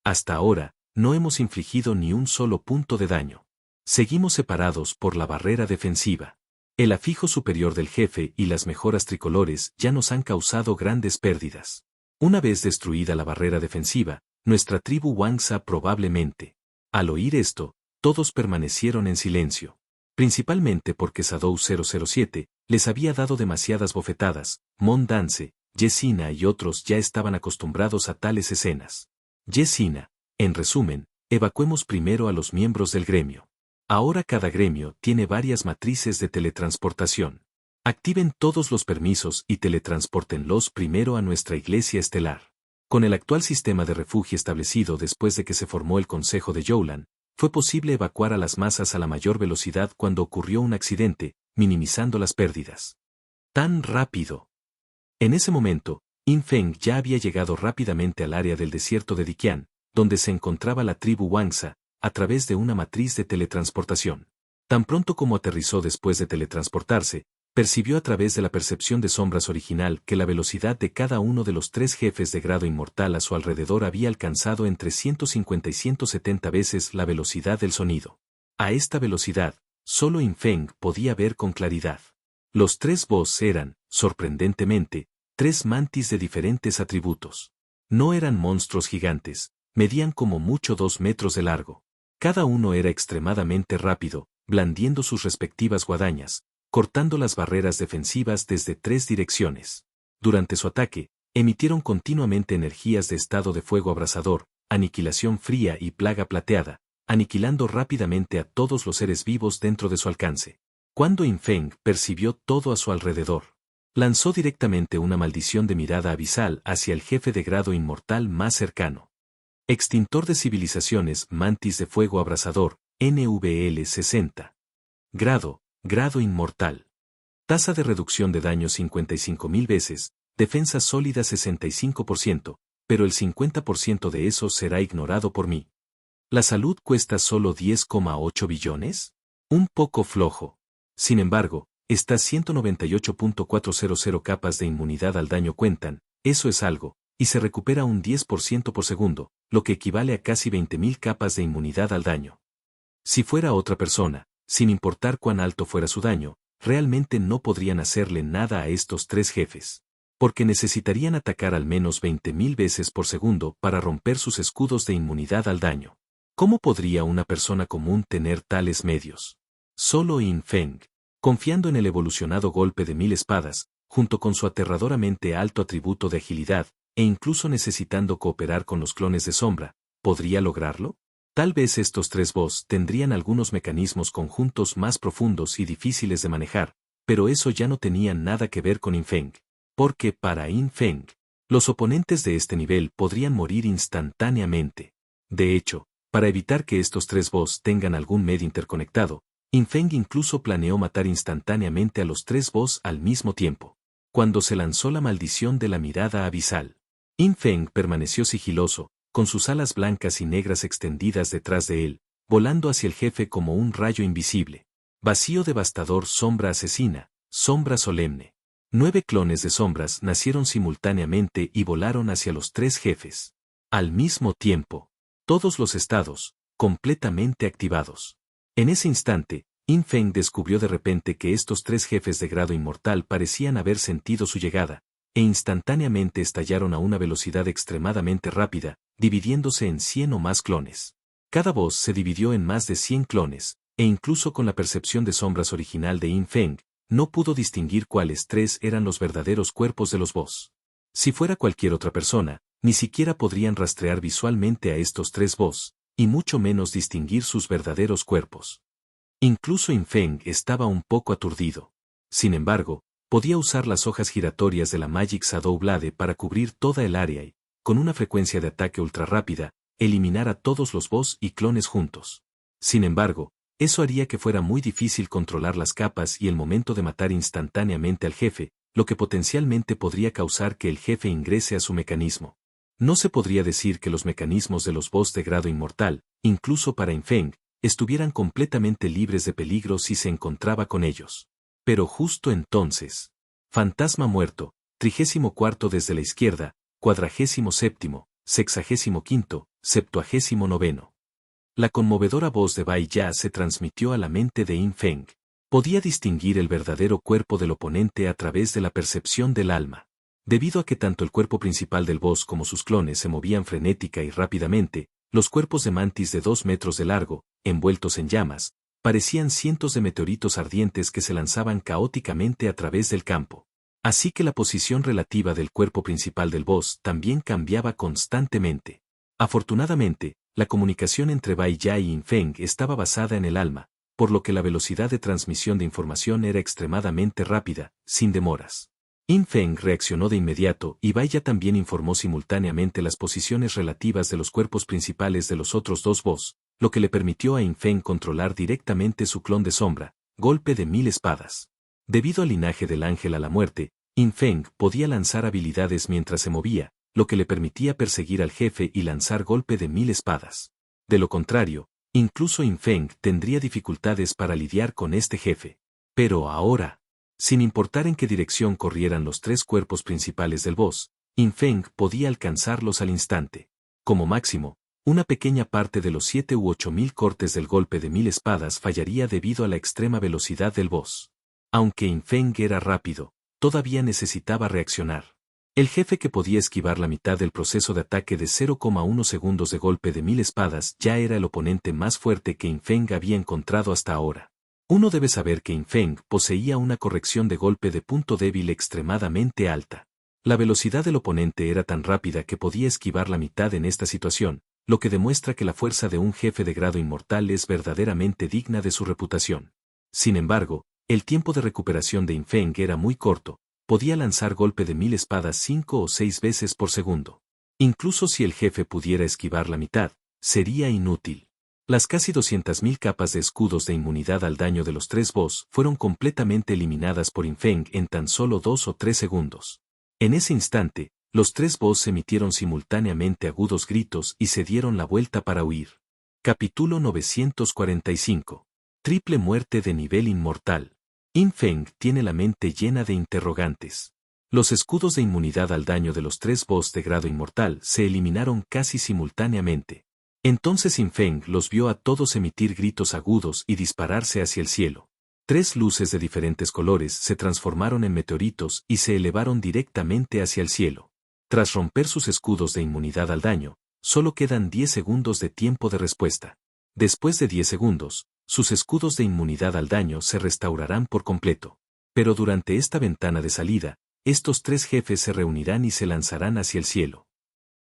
Hasta ahora, no hemos infligido ni un solo punto de daño. Seguimos separados por la barrera defensiva. El afijo superior del jefe y las mejoras tricolores ya nos han causado grandes pérdidas. Una vez destruida la barrera defensiva, nuestra tribu Wangsa probablemente. Al oír esto, todos permanecieron en silencio. Principalmente porque Shadow 007 les había dado demasiadas bofetadas. Mon Dance, Yesina y otros ya estaban acostumbrados a tales escenas. Yesina, en resumen, evacuemos primero a los miembros del gremio. Ahora cada gremio tiene varias matrices de teletransportación. Activen todos los permisos y teletranspórtenlos primero a nuestra iglesia estelar. Con el actual sistema de refugio establecido después de que se formó el Consejo de Youlan, fue posible evacuar a las masas a la mayor velocidad cuando ocurrió un accidente, minimizando las pérdidas. ¡Tan rápido! En ese momento, In Feng ya había llegado rápidamente al área del desierto de Diqian, donde se encontraba la tribu Wangsa, a través de una matriz de teletransportación. Tan pronto como aterrizó después de teletransportarse, percibió a través de la percepción de sombras original que la velocidad de cada uno de los 3 jefes de grado inmortal a su alrededor había alcanzado entre 150 y 170 veces la velocidad del sonido. A esta velocidad, solo In Feng podía ver con claridad. Los 3 boss eran, sorprendentemente, 3 mantis de diferentes atributos. No eran monstruos gigantes, medían como mucho 2 metros de largo. Cada uno era extremadamente rápido, blandiendo sus respectivas guadañas, cortando las barreras defensivas desde 3 direcciones. Durante su ataque, emitieron continuamente energías de estado de fuego abrasador, aniquilación fría y plaga plateada, aniquilando rápidamente a todos los seres vivos dentro de su alcance. Cuando In Feng percibió todo a su alrededor, lanzó directamente una maldición de mirada abisal hacia el jefe de grado inmortal más cercano. Extintor de civilizaciones Mantis de fuego abrasador, NVL 60. Grado inmortal. Tasa de reducción de daño 55.000 veces, defensa sólida 65%, pero el 50% de eso será ignorado por mí. ¿La salud cuesta solo 10,8 billones? Un poco flojo. Sin embargo, estas 198.400 capas de inmunidad al daño cuentan, eso es algo, y se recupera un 10% por segundo, lo que equivale a casi 20.000 capas de inmunidad al daño. Si fuera otra persona, sin importar cuán alto fuera su daño, realmente no podrían hacerle nada a estos 3 jefes. Porque necesitarían atacar al menos 20.000 veces por segundo para romper sus escudos de inmunidad al daño. ¿Cómo podría una persona común tener tales medios? Solo In Feng, confiando en el evolucionado golpe de 1000 espadas, junto con su aterradoramente alto atributo de agilidad, e incluso necesitando cooperar con los clones de sombra, ¿podría lograrlo? Tal vez estos 3 boss tendrían algunos mecanismos conjuntos más profundos y difíciles de manejar, pero eso ya no tenía nada que ver con In Feng, porque para In Feng, los oponentes de este nivel podrían morir instantáneamente. De hecho, para evitar que estos 3 boss tengan algún medio interconectado, In Feng incluso planeó matar instantáneamente a los 3 boss al mismo tiempo. Cuando se lanzó la maldición de la mirada abisal, In Feng permaneció sigiloso, con sus alas blancas y negras extendidas detrás de él, volando hacia el jefe como un rayo invisible. Vacío devastador, sombra asesina, sombra solemne. 9 clones de sombras nacieron simultáneamente y volaron hacia los 3 jefes. Al mismo tiempo, todos los estados, completamente activados. En ese instante, In Feng descubrió de repente que estos 3 jefes de grado inmortal parecían haber sentido su llegada, e instantáneamente estallaron a una velocidad extremadamente rápida, dividiéndose en 100 o más clones. Cada boss se dividió en más de 100 clones, e incluso con la percepción de sombras original de In Feng, no pudo distinguir cuáles 3 eran los verdaderos cuerpos de los boss. Si fuera cualquier otra persona, ni siquiera podrían rastrear visualmente a estos 3 boss, y mucho menos distinguir sus verdaderos cuerpos. Incluso In Feng estaba un poco aturdido. Sin embargo, podía usar las hojas giratorias de la Magic Shadow Blade para cubrir toda el área y, con una frecuencia de ataque ultra rápida, eliminar a todos los boss y clones juntos. Sin embargo, Eso haría que fuera muy difícil controlar las capas y el momento de matar instantáneamente al jefe, lo que potencialmente podría causar que el jefe ingrese a su mecanismo. No se podría decir que los mecanismos de los boss de grado inmortal, incluso para Infeng, estuvieran completamente libres de peligro si se encontraba con ellos. Pero justo entonces. Fantasma muerto, 34º desde la izquierda, 47º, 65º, 79º. La conmovedora voz de Bai Ya se transmitió a la mente de Infeng. Podía distinguir el verdadero cuerpo del oponente a través de la percepción del alma. Debido a que tanto el cuerpo principal del boss como sus clones se movían frenética y rápidamente, los cuerpos de mantis de 2 metros de largo, envueltos en llamas, parecían cientos de meteoritos ardientes que se lanzaban caóticamente a través del campo. Así que la posición relativa del cuerpo principal del boss también cambiaba constantemente. Afortunadamente, la comunicación entre Bai Ya y Infeng estaba basada en el alma, por lo que la velocidad de transmisión de información era extremadamente rápida, sin demoras. Infeng reaccionó de inmediato y Bai Ya también informó simultáneamente las posiciones relativas de los cuerpos principales de los otros dos boss, lo que le permitió a Infeng controlar directamente su clon de sombra, golpe de 1000 espadas. Debido al linaje del ángel a la muerte, Infeng podía lanzar habilidades mientras se movía, lo que le permitía perseguir al jefe y lanzar golpe de 1000 espadas. De lo contrario, incluso Infeng tendría dificultades para lidiar con este jefe. Pero ahora, sin importar en qué dirección corrieran los tres cuerpos principales del boss, Infeng podía alcanzarlos al instante. Como máximo, una pequeña parte de los 7 u 8000 cortes del golpe de 1000 espadas fallaría debido a la extrema velocidad del boss. Aunque Infeng era rápido, todavía necesitaba reaccionar. El jefe que podía esquivar la mitad del proceso de ataque de 0,1 segundos de golpe de 1000 espadas ya era el oponente más fuerte que Infeng había encontrado hasta ahora. Uno debe saber que Infeng poseía una corrección de golpe de punto débil extremadamente alta. La velocidad del oponente era tan rápida que podía esquivar la mitad en esta situación, lo que demuestra que la fuerza de un jefe de grado inmortal es verdaderamente digna de su reputación. Sin embargo, el tiempo de recuperación de Infeng era muy corto. Podía lanzar golpe de 1000 espadas 5 o 6 veces por segundo. Incluso si el jefe pudiera esquivar la mitad, sería inútil. Las casi 200.000 capas de escudos de inmunidad al daño de los tres boss fueron completamente eliminadas por Infeng en tan solo 2 o 3 segundos. En ese instante, los tres boss emitieron simultáneamente agudos gritos y se dieron la vuelta para huir. Capítulo 945. Triple muerte de nivel inmortal. Infeng tiene la mente llena de interrogantes. Los escudos de inmunidad al daño de los tres boss de grado inmortal se eliminaron casi simultáneamente. Entonces Infeng los vio a todos emitir gritos agudos y dispararse hacia el cielo. Tres luces de diferentes colores se transformaron en meteoritos y se elevaron directamente hacia el cielo. Tras romper sus escudos de inmunidad al daño, solo quedan 10 segundos de tiempo de respuesta. Después de 10 segundos, sus escudos de inmunidad al daño se restaurarán por completo. Pero durante esta ventana de salida, estos tres jefes se reunirán y se lanzarán hacia el cielo.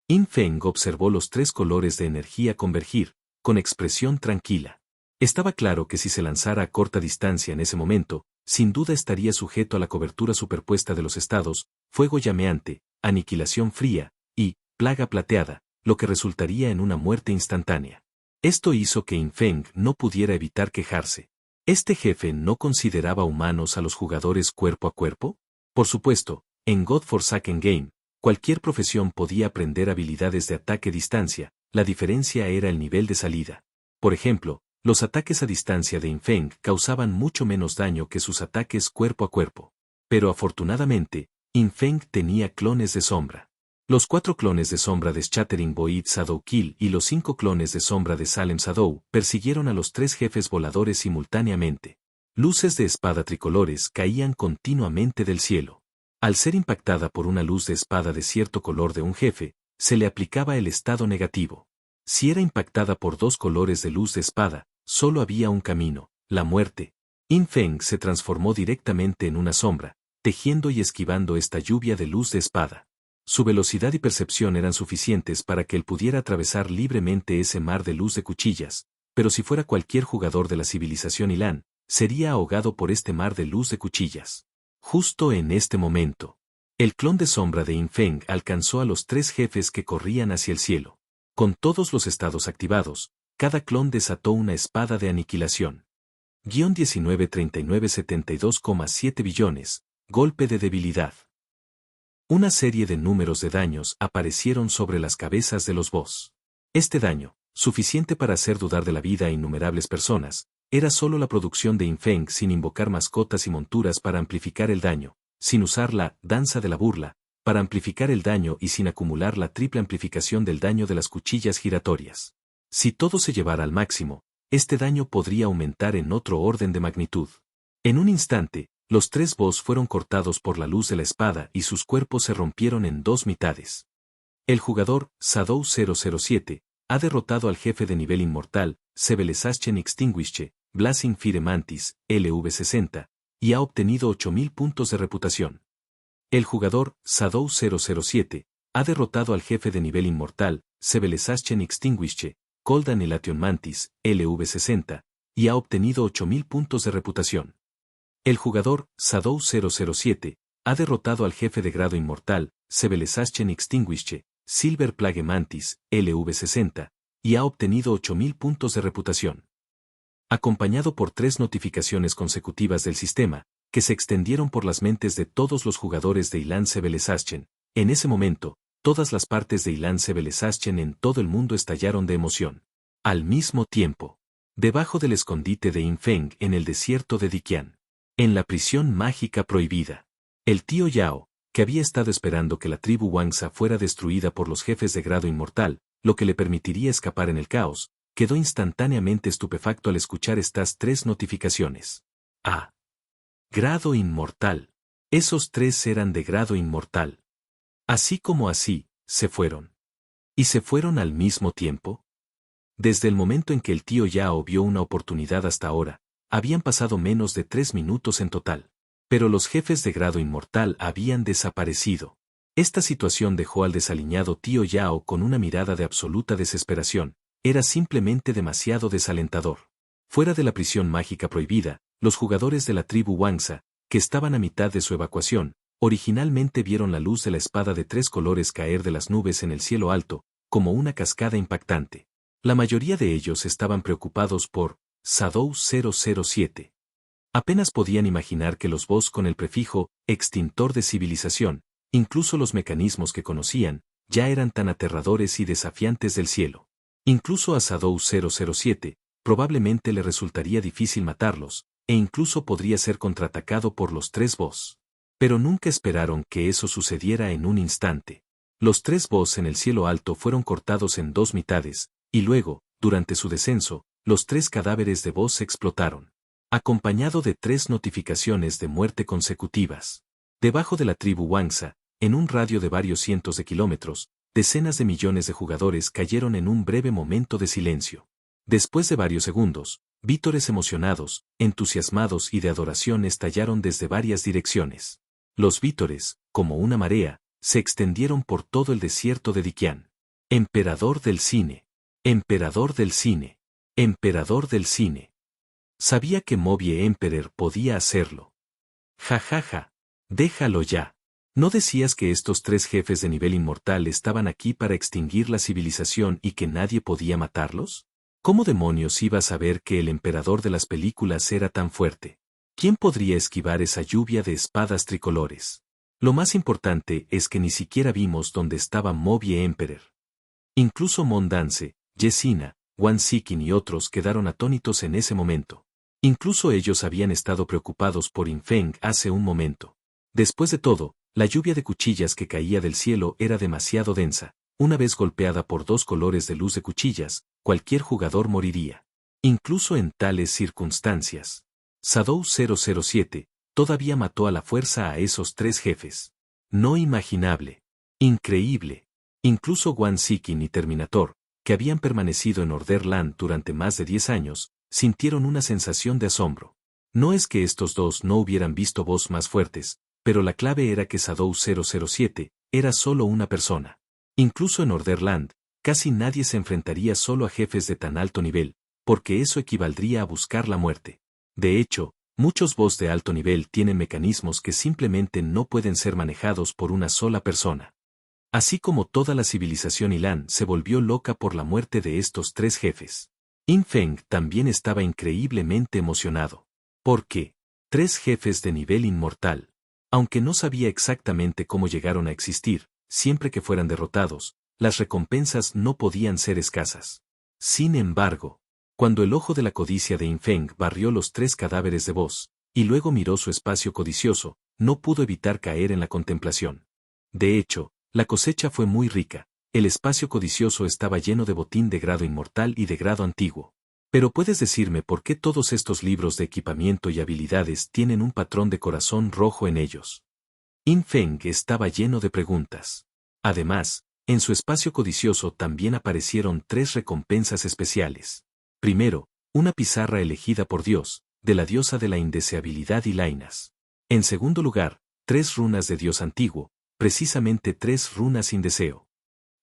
Infeng observó los tres colores de energía convergir, con expresión tranquila. Estaba claro que si se lanzara a corta distancia en ese momento, sin duda estaría sujeto a la cobertura superpuesta de los estados, fuego llameante, aniquilación fría, y plaga plateada, lo que resultaría en una muerte instantánea. Esto hizo que Infeng no pudiera evitar quejarse. ¿Este jefe no consideraba humanos a los jugadores cuerpo a cuerpo? Por supuesto, en God Forsaken Game, cualquier profesión podía aprender habilidades de ataque a distancia, la diferencia era el nivel de salida. Por ejemplo, los ataques a distancia de Infeng causaban mucho menos daño que sus ataques cuerpo a cuerpo. Pero afortunadamente, Infeng tenía clones de sombra. Los 4 clones de sombra de Shattering Void Shadow Kill y los 5 clones de sombra de Salem Shadow persiguieron a los 3 jefes voladores simultáneamente. Luces de espada tricolores caían continuamente del cielo. Al ser impactada por una luz de espada de cierto color de un jefe, se le aplicaba el estado negativo. Si era impactada por 2 colores de luz de espada, solo había un camino, la muerte. Infeng se transformó directamente en una sombra, tejiendo y esquivando esta lluvia de luz de espada. Su velocidad y percepción eran suficientes para que él pudiera atravesar libremente ese mar de luz de cuchillas, pero si fuera cualquier jugador de la civilización Ilan, sería ahogado por este mar de luz de cuchillas. Justo en este momento, el clon de sombra de Infeng alcanzó a los 3 jefes que corrían hacia el cielo. Con todos los estados activados, cada clon desató una espada de aniquilación. Guión 193972,7 billones, golpe de debilidad. Una serie de números de daños aparecieron sobre las cabezas de los boss. Este daño, suficiente para hacer dudar de la vida a innumerables personas, era solo la producción de Infeng sin invocar mascotas y monturas para amplificar el daño, sin usar la danza de la burla, para amplificar el daño y sin acumular la triple amplificación del daño de las cuchillas giratorias. Si todo se llevara al máximo, este daño podría aumentar en otro orden de magnitud. En un instante, los tres boss fueron cortados por la luz de la espada y sus cuerpos se rompieron en dos mitades. El jugador, Shadow007, ha derrotado al jefe de nivel inmortal, Sebelesaschen Extinguishe, Blazing Fire Mantis, LV60, y ha obtenido 8000 puntos de reputación. El jugador, Shadow007, ha derrotado al jefe de nivel inmortal, Sebelesaschen Extinguishe, Cold Annihilation Mantis, LV60, y ha obtenido 8000 puntos de reputación. El jugador, Shadow007, ha derrotado al jefe de grado inmortal, Sebelesaschen Extinguishe, Silver Plague Mantis, LV60, y ha obtenido 8000 puntos de reputación. Acompañado por 3 notificaciones consecutivas del sistema, que se extendieron por las mentes de todos los jugadores de Ilan Sebelesaschen, en ese momento, todas las partes de Ilan Sebelesaschen en todo el mundo estallaron de emoción. Al mismo tiempo, debajo del escondite de Infeng en el desierto de Dikian, en la prisión mágica prohibida, el tío Yao, que había estado esperando que la tribu Wangsa fuera destruida por los jefes de grado inmortal, lo que le permitiría escapar en el caos, quedó instantáneamente estupefacto al escuchar estas 3 notificaciones. Ah. Grado inmortal. Esos 3 eran de grado inmortal. Así como así, se fueron. ¿Y se fueron al mismo tiempo? Desde el momento en que el tío Yao vio una oportunidad hasta ahora, habían pasado menos de 3 minutos en total. Pero los jefes de grado inmortal habían desaparecido. Esta situación dejó al desaliñado tío Yao con una mirada de absoluta desesperación. Era simplemente demasiado desalentador. Fuera de la prisión mágica prohibida, los jugadores de la tribu Wangsa, que estaban a mitad de su evacuación, originalmente vieron la luz de la espada de 3 colores caer de las nubes en el cielo alto, como una cascada impactante. La mayoría de ellos estaban preocupados por Shadow007. Apenas podían imaginar que los boss con el prefijo extintor de civilización, incluso los mecanismos que conocían, ya eran tan aterradores y desafiantes del cielo. Incluso a Shadow007, probablemente le resultaría difícil matarlos, e incluso podría ser contraatacado por los 3 boss. Pero nunca esperaron que eso sucediera en un instante. Los 3 boss en el cielo alto fueron cortados en 2 mitades, y luego, durante su descenso, los 3 cadáveres de boss explotaron. Acompañado de 3 notificaciones de muerte consecutivas. Debajo de la tribu Wangsa, en un radio de varios cientos de kilómetros, decenas de millones de jugadores cayeron en un breve momento de silencio. Después de varios segundos, vítores emocionados, entusiasmados y de adoración estallaron desde varias direcciones. Los vítores, como una marea, se extendieron por todo el desierto de Dikian. Emperador del cine. Emperador del cine. Emperador del cine. Sabía que Mobie Emperor podía hacerlo. Ja ja ja. Déjalo ya. ¿No decías que estos 3 jefes de nivel inmortal estaban aquí para extinguir la civilización y que nadie podía matarlos? ¿Cómo demonios iba a saber que el emperador de las películas era tan fuerte? ¿Quién podría esquivar esa lluvia de espadas tricolores? Lo más importante es que ni siquiera vimos dónde estaba Mobie Emperor. Incluso Mondance, Yesina, Wan Sikin y otros quedaron atónitos en ese momento. Incluso ellos habían estado preocupados por Infeng hace un momento. Después de todo, la lluvia de cuchillas que caía del cielo era demasiado densa. Una vez golpeada por 2 colores de luz de cuchillas, cualquier jugador moriría. Incluso en tales circunstancias. Shadow007 todavía mató a la fuerza a esos 3 jefes. No imaginable. Increíble. Incluso Wan Sikin y Terminator, que habían permanecido en Orderland durante más de 10 años, sintieron una sensación de asombro. No es que estos dos no hubieran visto boss más fuertes, pero la clave era que Shadow007 era solo una persona. Incluso en Orderland, casi nadie se enfrentaría solo a jefes de tan alto nivel, porque eso equivaldría a buscar la muerte. De hecho, muchos boss de alto nivel tienen mecanismos que simplemente no pueden ser manejados por una sola persona. Así como toda la civilización Ilan se volvió loca por la muerte de estos 3 jefes. In Feng también estaba increíblemente emocionado. Porque 3 jefes de nivel inmortal. Aunque no sabía exactamente cómo llegaron a existir, siempre que fueran derrotados, las recompensas no podían ser escasas. Sin embargo, cuando el ojo de la codicia de In Feng barrió los 3 cadáveres de Boss, y luego miró su espacio codicioso, no pudo evitar caer en la contemplación. De hecho, la cosecha fue muy rica, el espacio codicioso estaba lleno de botín de grado inmortal y de grado antiguo. Pero ¿puedes decirme por qué todos estos libros de equipamiento y habilidades tienen un patrón de corazón rojo en ellos? In Feng estaba lleno de preguntas. Además, en su espacio codicioso también aparecieron 3 recompensas especiales. Primero, una pizarra elegida por Dios, de la diosa de la indeseabilidad y Lainas. En segundo lugar, 3 runas de Dios antiguo, precisamente 3 runas sin deseo.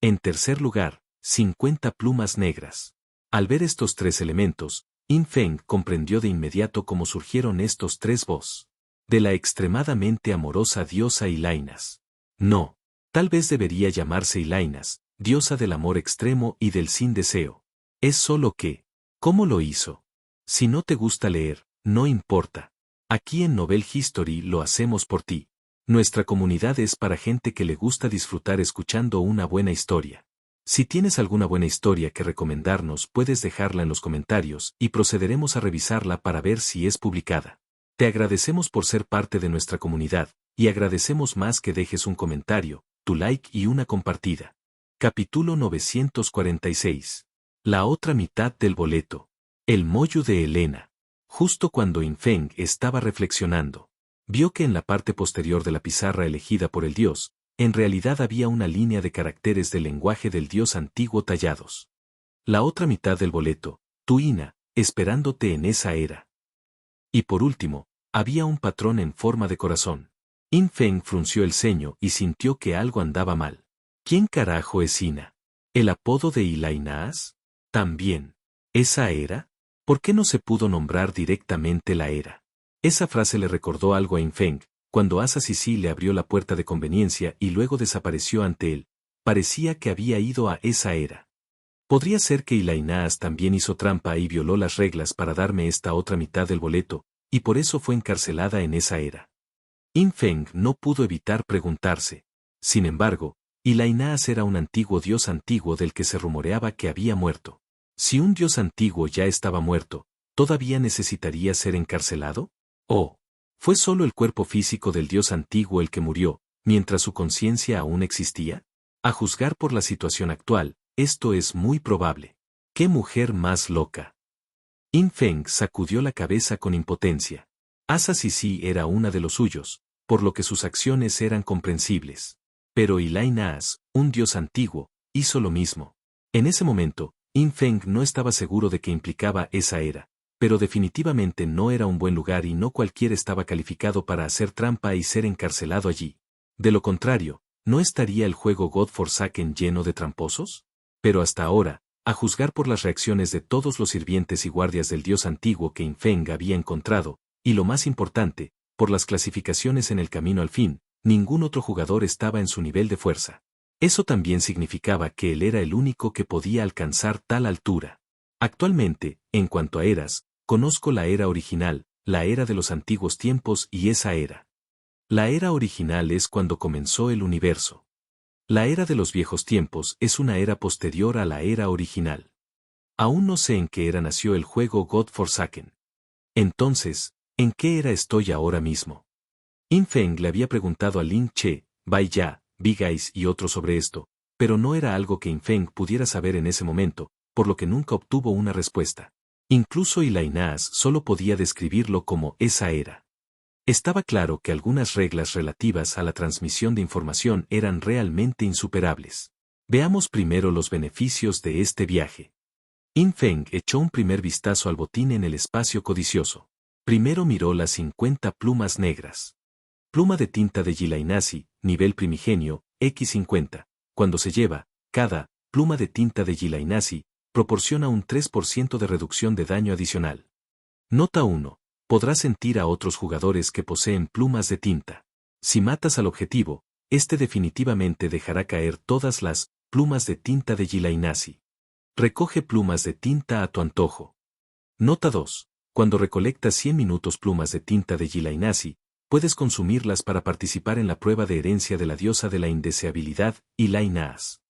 En tercer lugar, 50 plumas negras. Al ver estos 3 elementos, In Feng comprendió de inmediato cómo surgieron estos 3 Boss. De la extremadamente amorosa diosa Ilainas. No, tal vez debería llamarse Ilainas, diosa del amor extremo y del sin deseo. Es solo que, ¿cómo lo hizo? Si no te gusta leer, no importa. Aquí en Novel History lo hacemos por ti. Nuestra comunidad es para gente que le gusta disfrutar escuchando una buena historia. Si tienes alguna buena historia que recomendarnos, puedes dejarla en los comentarios y procederemos a revisarla para ver si es publicada. Te agradecemos por ser parte de nuestra comunidad, y agradecemos más que dejes un comentario, tu like y una compartida. Capítulo 946. La otra mitad del boleto. El mollo de Elena. Justo cuando In Feng estaba reflexionando, vio que en la parte posterior de la pizarra elegida por el dios, en realidad había una línea de caracteres del lenguaje del dios antiguo tallados. La otra mitad del boleto, Tuina, esperándote en esa era. Y por último, había un patrón en forma de corazón. In Feng frunció el ceño y sintió que algo andaba mal. ¿Quién carajo es Ina? ¿El apodo de Ilainas? También. ¿Esa era? ¿Por qué no se pudo nombrar directamente la era? Esa frase le recordó algo a In Feng, cuando Asa Sisi le abrió la puerta de conveniencia y luego desapareció ante él. Parecía que había ido a esa era. Podría ser que Ilainas también hizo trampa y violó las reglas para darme esta otra mitad del boleto, y por eso fue encarcelada en esa era. In Feng no pudo evitar preguntarse. Sin embargo, Ilainas era un antiguo dios antiguo del que se rumoreaba que había muerto. Si un dios antiguo ya estaba muerto, ¿todavía necesitaría ser encarcelado? ¿O fue solo el cuerpo físico del dios antiguo el que murió, mientras su conciencia aún existía? A juzgar por la situación actual, esto es muy probable. ¡Qué mujer más loca! In Feng sacudió la cabeza con impotencia. Asa Sisi era una de los suyos, por lo que sus acciones eran comprensibles. Pero Ilainas, un dios antiguo, hizo lo mismo. En ese momento, In Feng no estaba seguro de qué implicaba esa era, pero definitivamente no era un buen lugar y no cualquiera estaba calificado para hacer trampa y ser encarcelado allí. De lo contrario, ¿no estaría el juego God Forsaken lleno de tramposos? Pero hasta ahora, a juzgar por las reacciones de todos los sirvientes y guardias del dios antiguo que In Feng había encontrado, y lo más importante, por las clasificaciones en el camino al fin, ningún otro jugador estaba en su nivel de fuerza. Eso también significaba que él era el único que podía alcanzar tal altura. Actualmente, en cuanto a eras, conozco la era original, la era de los antiguos tiempos y esa era. La era original es cuando comenzó el universo. La era de los viejos tiempos es una era posterior a la era original. Aún no sé en qué era nació el juego God Forsaken. Entonces, ¿en qué era estoy ahora mismo? In Feng le había preguntado a Lin Che, Bai Ya, Big Eyes y otros sobre esto, pero no era algo que In Feng pudiera saber en ese momento, por lo que nunca obtuvo una respuesta. Incluso Ilainas solo podía describirlo como esa era. Estaba claro que algunas reglas relativas a la transmisión de información eran realmente insuperables. Veamos primero los beneficios de este viaje. In Feng echó un primer vistazo al botín en el espacio codicioso. Primero miró las 50 plumas negras. Pluma de tinta de Gilainasi, nivel primigenio, X50. Cuando se lleva, cada pluma de tinta de Gilainasi proporciona un 3% de reducción de daño adicional. Nota 1. Podrás sentir a otros jugadores que poseen plumas de tinta. Si matas al objetivo, este definitivamente dejará caer todas las plumas de tinta de Gilainasi. Recoge plumas de tinta a tu antojo. Nota 2. Cuando recolectas 100 minutos plumas de tinta de Gilainazi, puedes consumirlas para participar en la prueba de herencia de la diosa de la indeseabilidad, Ilainaas.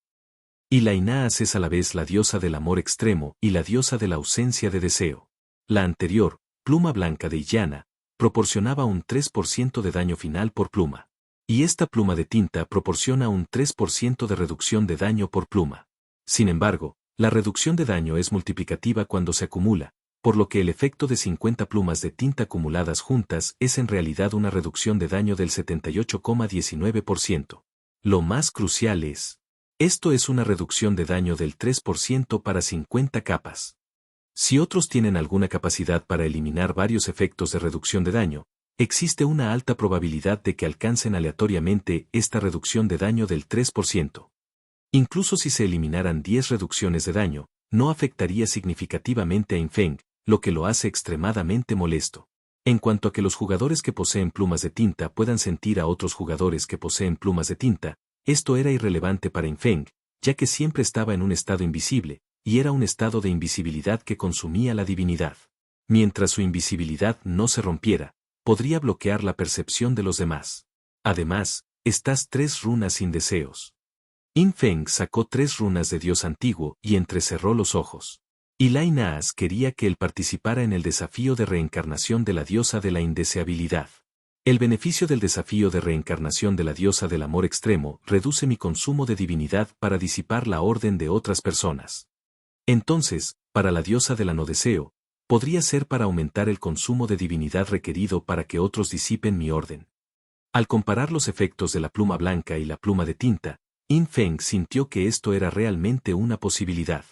Ilainaas es a la vez la diosa del amor extremo y la diosa de la ausencia de deseo. La anterior, pluma blanca de Illana, proporcionaba un 3% de daño final por pluma. Y esta pluma de tinta proporciona un 3% de reducción de daño por pluma. Sin embargo, la reducción de daño es multiplicativa cuando se acumula, por lo que el efecto de 50 plumas de tinta acumuladas juntas es en realidad una reducción de daño del 78,19%. Lo más crucial es, esto es una reducción de daño del 3% para 50 capas. Si otros tienen alguna capacidad para eliminar varios efectos de reducción de daño, existe una alta probabilidad de que alcancen aleatoriamente esta reducción de daño del 3%. Incluso si se eliminaran 10 reducciones de daño, no afectaría significativamente a Infeng, lo que lo hace extremadamente molesto. En cuanto a que los jugadores que poseen plumas de tinta puedan sentir a otros jugadores que poseen plumas de tinta, esto era irrelevante para Infeng, ya que siempre estaba en un estado invisible, y era un estado de invisibilidad que consumía la divinidad. Mientras su invisibilidad no se rompiera, podría bloquear la percepción de los demás. Además, estas 3 runas sin deseos. Infeng sacó 3 runas de dios antiguo y entrecerró los ojos. Ilainaas quería que él participara en el desafío de reencarnación de la diosa de la indeseabilidad. El beneficio del desafío de reencarnación de la diosa del amor extremo reduce mi consumo de divinidad para disipar la orden de otras personas. Entonces, para la diosa del no deseo, podría ser para aumentar el consumo de divinidad requerido para que otros disipen mi orden. Al comparar los efectos de la pluma blanca y la pluma de tinta, Infeng sintió que esto era realmente una posibilidad.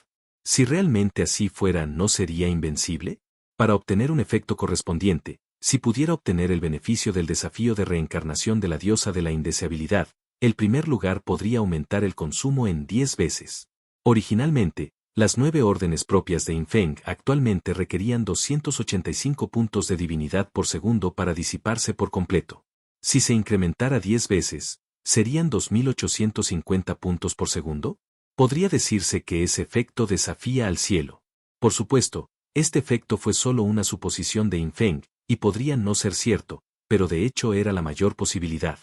Si realmente así fuera, ¿no sería invencible? Para obtener un efecto correspondiente, si pudiera obtener el beneficio del desafío de reencarnación de la diosa de la indeseabilidad, el primer lugar podría aumentar el consumo en 10 veces. Originalmente, las 9 órdenes propias de Infeng actualmente requerían 285 puntos de divinidad por segundo para disiparse por completo. Si se incrementara 10 veces, ¿serían 2850 puntos por segundo? Podría decirse que ese efecto desafía al cielo. Por supuesto, este efecto fue solo una suposición de Infeng, y podría no ser cierto, pero de hecho era la mayor posibilidad.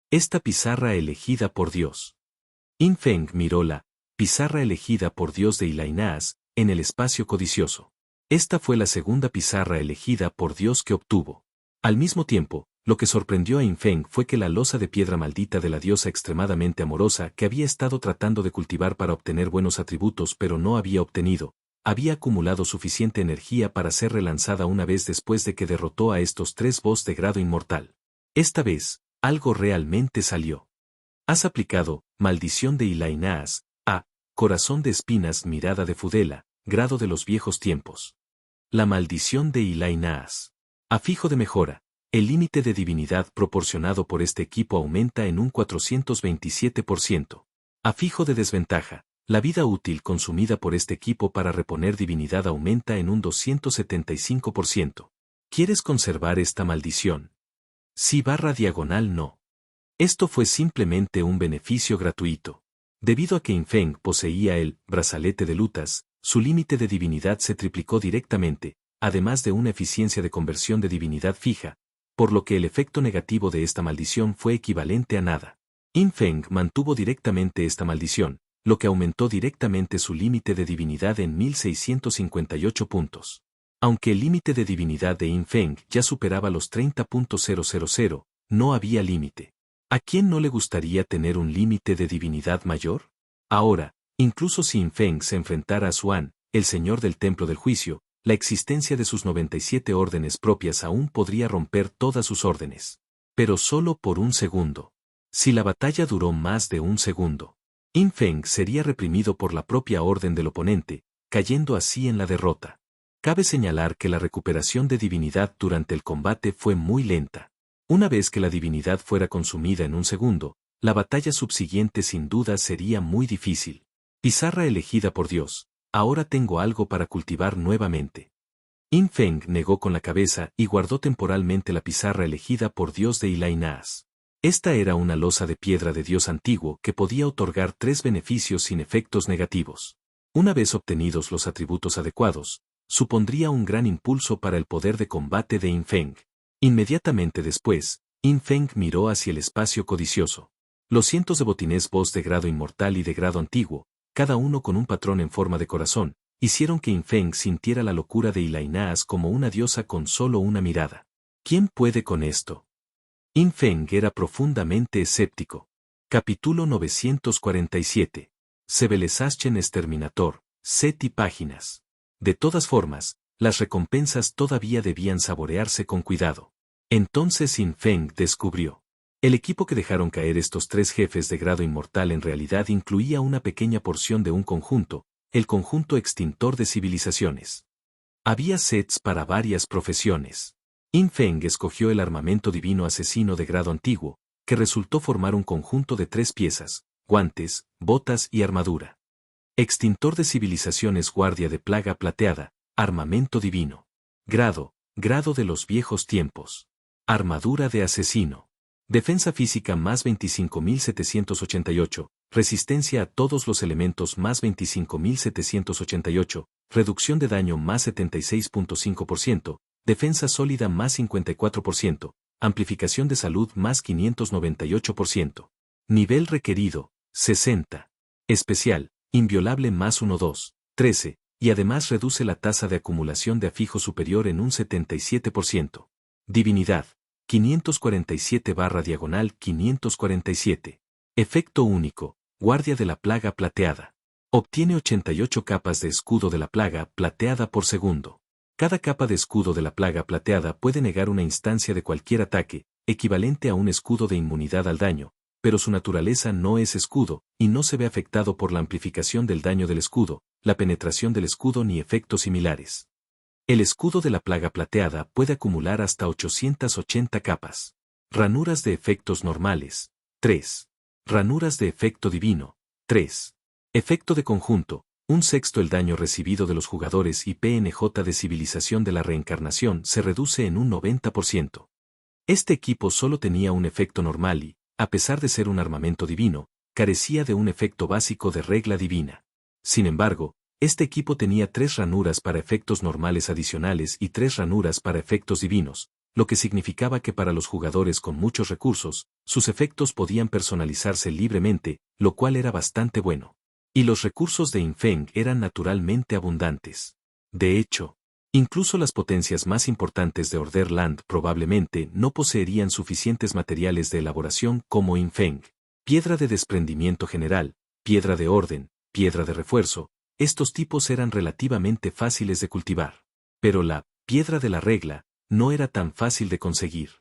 Esta pizarra elegida por Dios. Infeng miró la pizarra elegida por Dios de Ilainaas en el espacio codicioso. Esta fue la segunda pizarra elegida por Dios que obtuvo. Al mismo tiempo, lo que sorprendió a Infeng fue que la losa de piedra maldita de la diosa extremadamente amorosa que había estado tratando de cultivar para obtener buenos atributos pero no había obtenido, había acumulado suficiente energía para ser relanzada una vez después de que derrotó a estos 3 boss de grado inmortal. Esta vez, algo realmente salió. Has aplicado, maldición de Ilainaas, a corazón de espinas, mirada de Fudela, grado de los viejos tiempos. La maldición de Ilainaas. A fijo de mejora. El límite de divinidad proporcionado por este equipo aumenta en un 427%. A fijo de desventaja, la vida útil consumida por este equipo para reponer divinidad aumenta en un 275%. ¿Quieres conservar esta maldición? Sí/no. Esto fue simplemente un beneficio gratuito. Debido a que Infeng poseía el brazalete de lutas, su límite de divinidad se triplicó directamente, además de una eficiencia de conversión de divinidad fija, por lo que el efecto negativo de esta maldición fue equivalente a nada. Infeng mantuvo directamente esta maldición, lo que aumentó directamente su límite de divinidad en 1658 puntos. Aunque el límite de divinidad de Infeng ya superaba los 30.000, no había límite. ¿A quién no le gustaría tener un límite de divinidad mayor? Ahora, incluso si Infeng se enfrentara a Xuan, el señor del templo del juicio, la existencia de sus 97 órdenes propias aún podría romper todas sus órdenes. Pero solo por un segundo. Si la batalla duró más de un segundo, Infeng sería reprimido por la propia orden del oponente, cayendo así en la derrota. Cabe señalar que la recuperación de divinidad durante el combate fue muy lenta. Una vez que la divinidad fuera consumida en un segundo, la batalla subsiguiente sin duda sería muy difícil. Pizarra elegida por Dios. Ahora tengo algo para cultivar nuevamente. Infeng negó con la cabeza y guardó temporalmente la pizarra elegida por Dios de Ilainaas. Esta era una losa de piedra de Dios antiguo que podía otorgar 3 beneficios sin efectos negativos. Una vez obtenidos los atributos adecuados, supondría un gran impulso para el poder de combate de Yin Feng. Inmediatamente después, Yin Feng miró hacia el espacio codicioso. Los cientos de botines boss de grado inmortal y de grado antiguo, cada uno con un patrón en forma de corazón, hicieron que Yin Feng sintiera la locura de Ilainaas como una diosa con solo una mirada. ¿Quién puede con esto? Yin Feng era profundamente escéptico. Capítulo 947. Sebelesachen Exterminator, 7 páginas. De todas formas, las recompensas todavía debían saborearse con cuidado. Entonces Yin Feng descubrió. El equipo que dejaron caer estos 3 jefes de grado inmortal en realidad incluía una pequeña porción de un conjunto, el conjunto extintor de civilizaciones. Había sets para varias profesiones. Yin Feng escogió el armamento divino asesino de grado antiguo, que resultó formar un conjunto de 3 piezas, guantes, botas y armadura. Extintor de civilizaciones guardia de plaga plateada, armamento divino. Grado de los viejos tiempos. Armadura de asesino. Defensa física más 25.788, resistencia a todos los elementos más 25.788, reducción de daño más 76.5%, defensa sólida más 54%, amplificación de salud más 598%. Nivel requerido, 60. Especial, inviolable más 1-2, 13, y además reduce la tasa de acumulación de afijo superior en un 77%. Divinidad, 547/547. Efecto único, guardia de la plaga plateada. Obtiene 88 capas de escudo de la plaga plateada por segundo. Cada capa de escudo de la plaga plateada puede negar una instancia de cualquier ataque, equivalente a un escudo de inmunidad al daño, pero su naturaleza no es escudo, y no se ve afectado por la amplificación del daño del escudo, la penetración del escudo ni efectos similares. El escudo de la plaga plateada puede acumular hasta 880 capas. Ranuras de efectos normales, 3. Ranuras de efecto divino, 3. Efecto de conjunto, 1/6 el daño recibido de los jugadores y PNJ de civilización de la reencarnación se reduce en un 90%. Este equipo solo tenía un efecto normal y, a pesar de ser un armamento divino, carecía de un efecto básico de regla divina. Sin embargo, este equipo tenía 3 ranuras para efectos normales adicionales y 3 ranuras para efectos divinos, lo que significaba que para los jugadores con muchos recursos, sus efectos podían personalizarse libremente, lo cual era bastante bueno. Y los recursos de Yin Feng eran naturalmente abundantes. De hecho, incluso las potencias más importantes de Orderland probablemente no poseerían suficientes materiales de elaboración como Yin Feng. Piedra de desprendimiento general, piedra de orden, piedra de refuerzo, estos tipos eran relativamente fáciles de cultivar. Pero la piedra de la regla no era tan fácil de conseguir.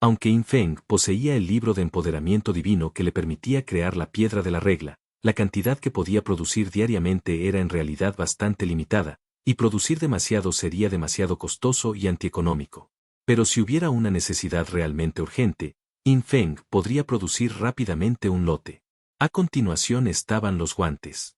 Aunque Yin Feng poseía el libro de empoderamiento divino que le permitía crear la piedra de la regla, la cantidad que podía producir diariamente era en realidad bastante limitada, y producir demasiado sería demasiado costoso y antieconómico. Pero si hubiera una necesidad realmente urgente, Yin Feng podría producir rápidamente un lote. A continuación estaban los guantes.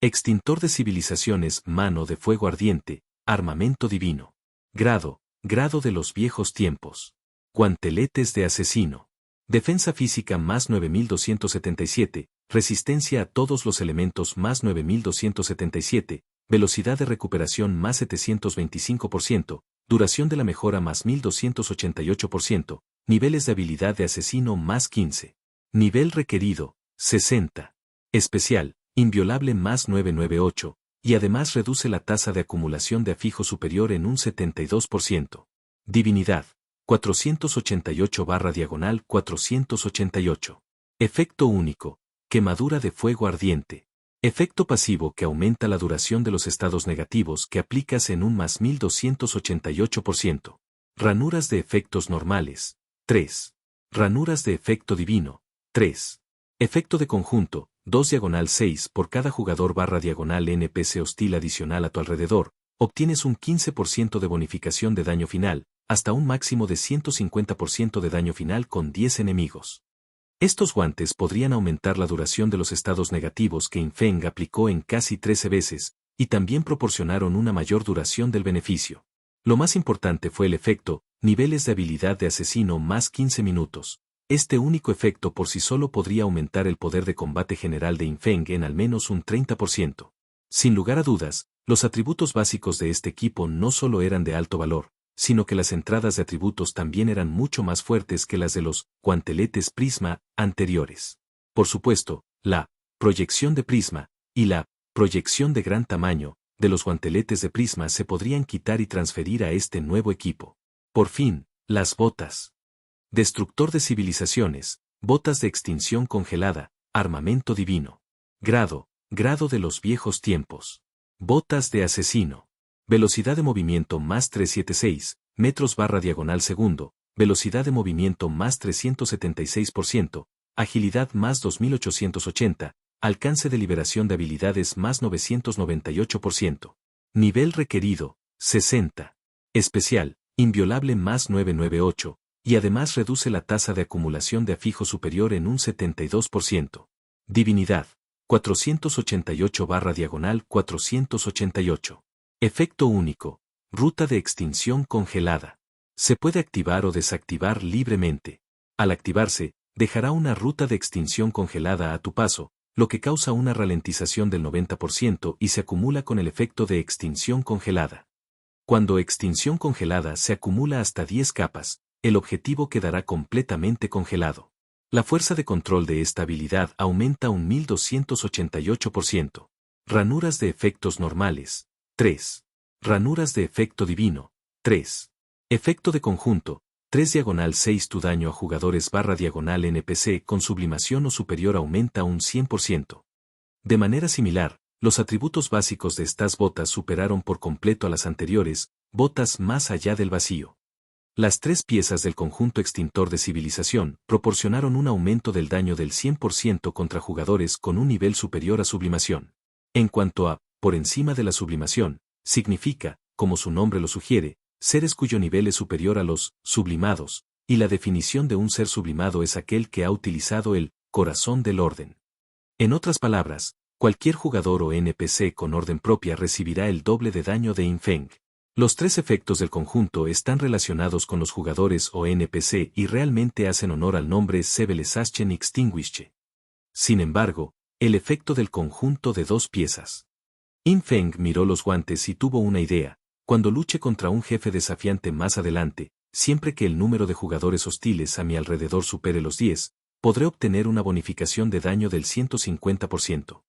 Extintor de civilizaciones, mano de fuego ardiente, armamento divino. Grado de los viejos tiempos. Guanteletes de asesino. Defensa física más 9277, resistencia a todos los elementos más 9277, velocidad de recuperación más 725%, duración de la mejora más 1288%, niveles de habilidad de asesino más 15. Nivel requerido, 60. Especial, inviolable más 998, y además reduce la tasa de acumulación de afijo superior en un 72%. Divinidad, 488/488. Efecto único, quemadura de fuego ardiente. Efecto pasivo que aumenta la duración de los estados negativos que aplicas en un más 1288%. Ranuras de efectos normales, 3. Ranuras de efecto divino, 3. Efecto de conjunto, 2/6 por cada jugador /NPC hostil adicional a tu alrededor, obtienes un 15% de bonificación de daño final, hasta un máximo de 150% de daño final con 10 enemigos. Estos guantes podrían aumentar la duración de los estados negativos que Yin Feng aplicó en casi 13 veces, y también proporcionaron una mayor duración del beneficio. Lo más importante fue el efecto, niveles de habilidad de asesino más 15 minutos. Este único efecto por sí solo podría aumentar el poder de combate general de Yin Feng en al menos un 30%. Sin lugar a dudas, los atributos básicos de este equipo no solo eran de alto valor, sino que las entradas de atributos también eran mucho más fuertes que las de los guanteletes Prisma anteriores. Por supuesto, la proyección de Prisma y la proyección de gran tamaño de los guanteletes de Prisma se podrían quitar y transferir a este nuevo equipo. Por fin, las botas. Destructor de civilizaciones, botas de extinción congelada, armamento divino. Grado de los viejos tiempos. Botas de asesino. Velocidad de movimiento más 376 metros barra diagonal segundo, velocidad de movimiento más 376%, agilidad más 2880, alcance de liberación de habilidades más 998%. Nivel requerido, 60. Especial, inviolable más 998, y además reduce la tasa de acumulación de afijo superior en un 72%. Divinidad, 488 barra diagonal 488. Efecto único, ruta de extinción congelada. Se puede activar o desactivar libremente. Al activarse, dejará una ruta de extinción congelada a tu paso, lo que causa una ralentización del 90% y se acumula con el efecto de extinción congelada. Cuando extinción congelada se acumula hasta 10 capas, el objetivo quedará completamente congelado. La fuerza de control de esta habilidad aumenta un 1288%. Ranuras de efectos normales, 3. Ranuras de efecto divino, 3. Efecto de conjunto, 3 diagonal 6 tu daño a jugadores barra diagonal NPC con sublimación o superior aumenta un 100%. De manera similar, los atributos básicos de estas botas superaron por completo a las anteriores, botas más allá del vacío. Las 3 piezas del conjunto extintor de civilización proporcionaron un aumento del daño del 100% contra jugadores con un nivel superior a sublimación. En cuanto a, por encima de la sublimación, significa, como su nombre lo sugiere, seres cuyo nivel es superior a los sublimados, y la definición de un ser sublimado es aquel que ha utilizado el corazón del orden. En otras palabras, cualquier jugador o NPC con orden propia recibirá el doble de daño de Infeng. Los 3 efectos del conjunto están relacionados con los jugadores o NPC y realmente hacen honor al nombre Sebelesachen Extinguishe. Sin embargo, el efecto del conjunto de 2 piezas. Infeng miró los guantes y tuvo una idea. Cuando luche contra un jefe desafiante más adelante, siempre que el número de jugadores hostiles a mi alrededor supere los 10, podré obtener una bonificación de daño del 150%.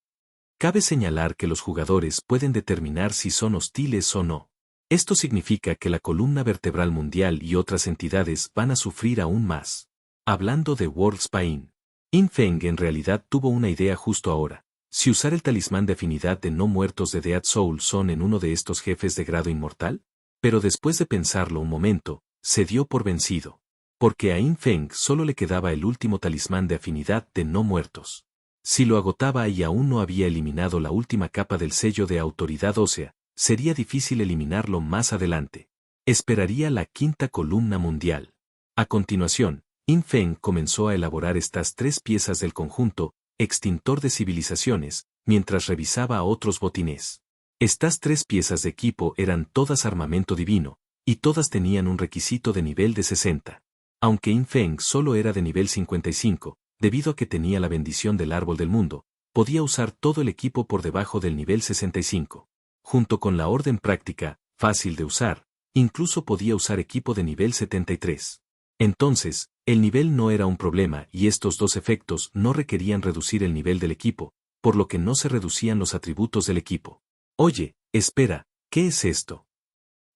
Cabe señalar que los jugadores pueden determinar si son hostiles o no. Esto significa que la columna vertebral mundial y otras entidades van a sufrir aún más. Hablando de Worldspain, Infeng en realidad tuvo una idea justo ahora. Si usar el talismán de afinidad de no muertos de Dead Soul son en uno de estos jefes de grado inmortal, pero después de pensarlo un momento, se dio por vencido. Porque a Infeng solo le quedaba el último talismán de afinidad de no muertos. Si lo agotaba y aún no había eliminado la última capa del sello de autoridad ósea, sería difícil eliminarlo más adelante. Esperaría la 5ª columna mundial. A continuación, Infeng comenzó a elaborar estas 3 piezas del conjunto, extintor de civilizaciones, mientras revisaba a otros botines. Estas 3 piezas de equipo eran todas armamento divino, y todas tenían un requisito de nivel de 60. Aunque Infeng solo era de nivel 55, debido a que tenía la bendición del árbol del mundo, podía usar todo el equipo por debajo del nivel 65. Junto con la orden práctica, fácil de usar, incluso podía usar equipo de nivel 73. Entonces, el nivel no era un problema y estos 2 efectos no requerían reducir el nivel del equipo, por lo que no se reducían los atributos del equipo. Oye, espera, ¿qué es esto?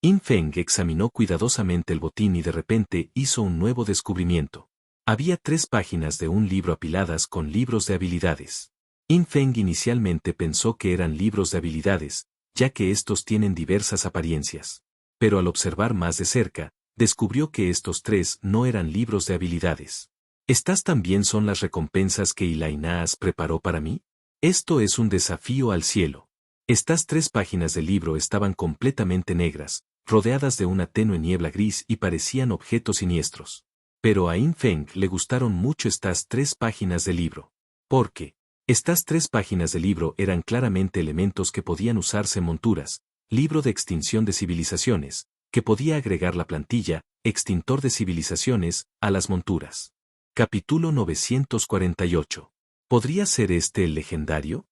Infeng examinó cuidadosamente el botín y de repente hizo un nuevo descubrimiento. Había 3 páginas de un libro apiladas con libros de habilidades. Infeng inicialmente pensó que eran libros de habilidades, ya que estos tienen diversas apariencias. Pero al observar más de cerca, descubrió que estos 3 no eran libros de habilidades. ¿Estas también son las recompensas que Ilainaas preparó para mí? Esto es un desafío al cielo. Estas 3 páginas del libro estaban completamente negras, rodeadas de una tenue niebla gris y parecían objetos siniestros. Pero a Infeng le gustaron mucho estas 3 páginas del libro. Porque estas 3 páginas del libro eran claramente elementos que podían usarse en monturas, libro de extinción de civilizaciones, que podía agregar la plantilla, extintor de civilizaciones, a las monturas. Capítulo 948. ¿Podría ser este el legendario?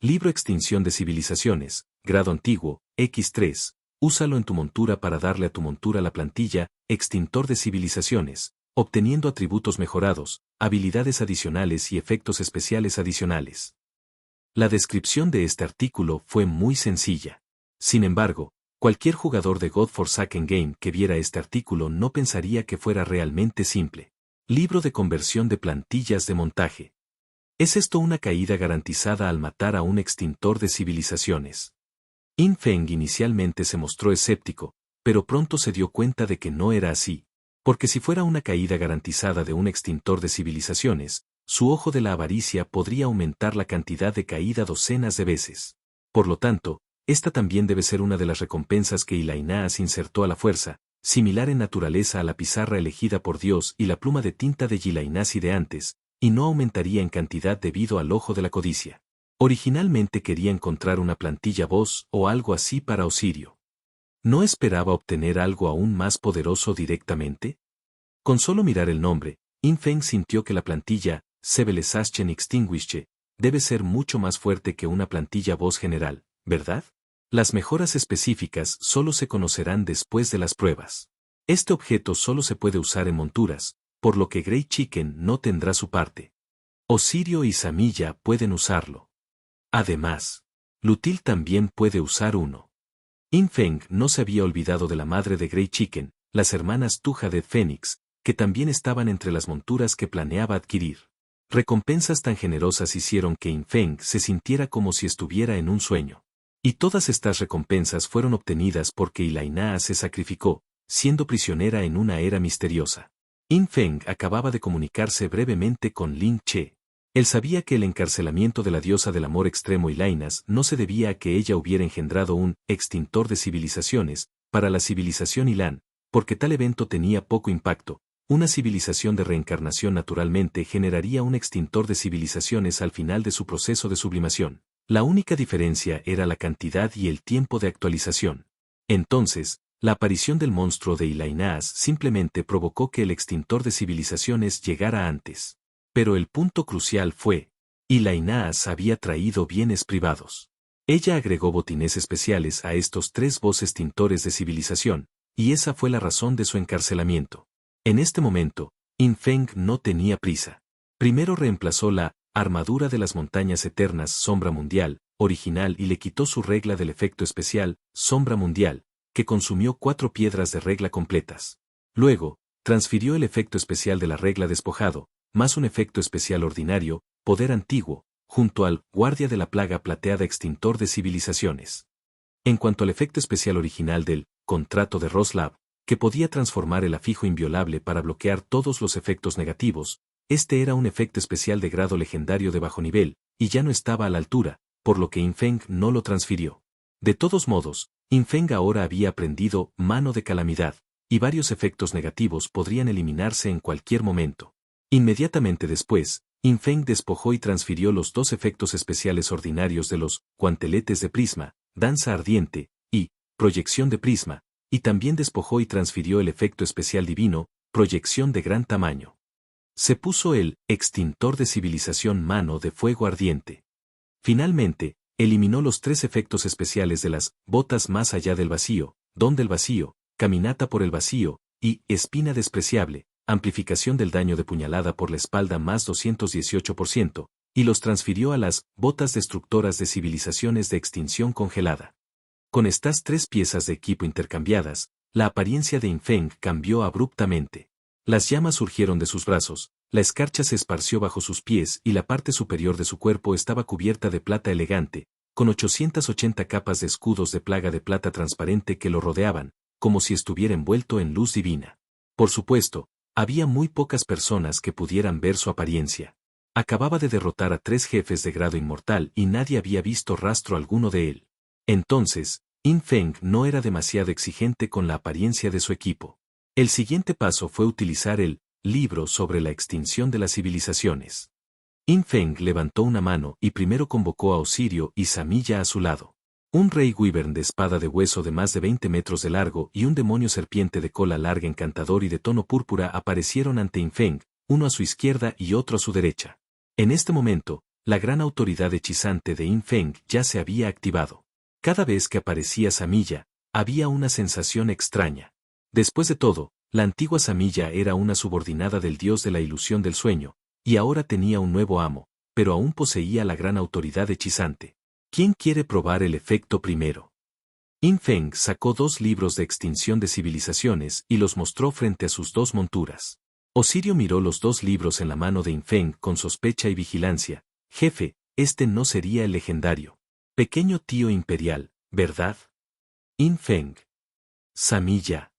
Libro Extinción de Civilizaciones, grado antiguo, X3. Úsalo en tu montura para darle a tu montura la plantilla, Extintor de Civilizaciones, obteniendo atributos mejorados, habilidades adicionales y efectos especiales adicionales. La descripción de este artículo fue muy sencilla. Sin embargo, cualquier jugador de God Forsaken Game que viera este artículo no pensaría que fuera realmente simple. Libro de conversión de plantillas de montaje. ¿Es esto una caída garantizada al matar a un extintor de civilizaciones? In Feng inicialmente se mostró escéptico, pero pronto se dio cuenta de que no era así, porque si fuera una caída garantizada de un extintor de civilizaciones, su ojo de la avaricia podría aumentar la cantidad de caída docenas de veces. Por lo tanto, esta también debe ser una de las recompensas que Ilainaas insertó a la fuerza, similar en naturaleza a la pizarra elegida por Dios y la pluma de tinta de Yilainasi de antes, y no aumentaría en cantidad debido al ojo de la codicia. Originalmente quería encontrar una plantilla voz o algo así para Osirio. ¿No esperaba obtener algo aún más poderoso directamente? Con solo mirar el nombre, In Feng sintió que la plantilla Sebelesaschen Extinguishe debe ser mucho más fuerte que una plantilla voz general, ¿verdad? Las mejoras específicas solo se conocerán después de las pruebas. Este objeto solo se puede usar en monturas, por lo que Grey Chicken no tendrá su parte. Osirio y Samilla pueden usarlo. Además, Lutil también puede usar uno. In Feng no se había olvidado de la madre de Grey Chicken, las hermanas Tuja de Phoenix, que también estaban entre las monturas que planeaba adquirir. Recompensas tan generosas hicieron que In Feng se sintiera como si estuviera en un sueño. Y todas estas recompensas fueron obtenidas porque Ilainaas se sacrificó, siendo prisionera en una era misteriosa. In Feng acababa de comunicarse brevemente con Ling Che. Él sabía que el encarcelamiento de la diosa del amor extremo Ilainas no se debía a que ella hubiera engendrado un extintor de civilizaciones para la civilización Ilan, porque tal evento tenía poco impacto. Una civilización de reencarnación naturalmente generaría un extintor de civilizaciones al final de su proceso de sublimación. La única diferencia era la cantidad y el tiempo de actualización. Entonces, la aparición del monstruo de Ilainaas simplemente provocó que el extintor de civilizaciones llegara antes. Pero el punto crucial fue, Ilainaas había traído bienes privados. Ella agregó botines especiales a estos 3 voz extintores de civilización, y esa fue la razón de su encarcelamiento. En este momento, In Feng no tenía prisa. Primero reemplazó la armadura de las montañas eternas Sombra Mundial, original y le quitó su regla del efecto especial, Sombra Mundial, que consumió 4 piedras de regla completas. Luego, transfirió el efecto especial de la regla despojado, más un efecto especial ordinario, Poder Antiguo, junto al Guardia de la Plaga Plateada Extintor de Civilizaciones. En cuanto al efecto especial original del Contrato de Roslab, que podía transformar el afijo inviolable para bloquear todos los efectos negativos, este era un efecto especial de grado legendario de bajo nivel, y ya no estaba a la altura, por lo que In Feng no lo transfirió. De todos modos, In Feng ahora había aprendido Mano de Calamidad, y varios efectos negativos podrían eliminarse en cualquier momento. Inmediatamente después, In Feng despojó y transfirió los 2 efectos especiales ordinarios de los guanteletes de prisma, Danza Ardiente, y Proyección de Prisma, y también despojó y transfirió el efecto especial divino, Proyección de Gran Tamaño. Se puso el extintor de civilización Mano de Fuego Ardiente. Finalmente, eliminó los 3 efectos especiales de las botas más allá del vacío, Don del Vacío, Caminata por el Vacío, y Espina Despreciable, amplificación del daño de puñalada por la espalda más 218%, y los transfirió a las botas destructoras de civilizaciones de extinción congelada. Con estas 3 piezas de equipo intercambiadas, la apariencia de In Feng cambió abruptamente. Las llamas surgieron de sus brazos, la escarcha se esparció bajo sus pies y la parte superior de su cuerpo estaba cubierta de plata elegante, con 880 capas de escudos de plaga de plata transparente que lo rodeaban, como si estuviera envuelto en luz divina. Por supuesto, había muy pocas personas que pudieran ver su apariencia. Acababa de derrotar a 3 jefes de grado inmortal y nadie había visto rastro alguno de él. Entonces, In Feng no era demasiado exigente con la apariencia de su equipo. El siguiente paso fue utilizar el libro sobre la extinción de las civilizaciones. In Feng levantó una mano y primero convocó a Osirio y Samilla a su lado. Un rey wyvern de espada de hueso de más de 20 metros de largo y un demonio serpiente de cola larga encantador y de tono púrpura aparecieron ante In Feng, uno a su izquierda y otro a su derecha. En este momento, la gran autoridad hechizante de Yin Feng ya se había activado. Cada vez que aparecía Samilla, había una sensación extraña. Después de todo, la antigua Samilla era una subordinada del dios de la ilusión del sueño, y ahora tenía un nuevo amo, pero aún poseía la gran autoridad hechizante. ¿Quién quiere probar el efecto primero? Yin Feng sacó 2 libros de extinción de civilizaciones y los mostró frente a sus 2 monturas. Osirio miró los 2 libros en la mano de Yin Feng con sospecha y vigilancia. Jefe, este no sería el legendario. Pequeño tío imperial, ¿verdad? Yin Feng. Samilla.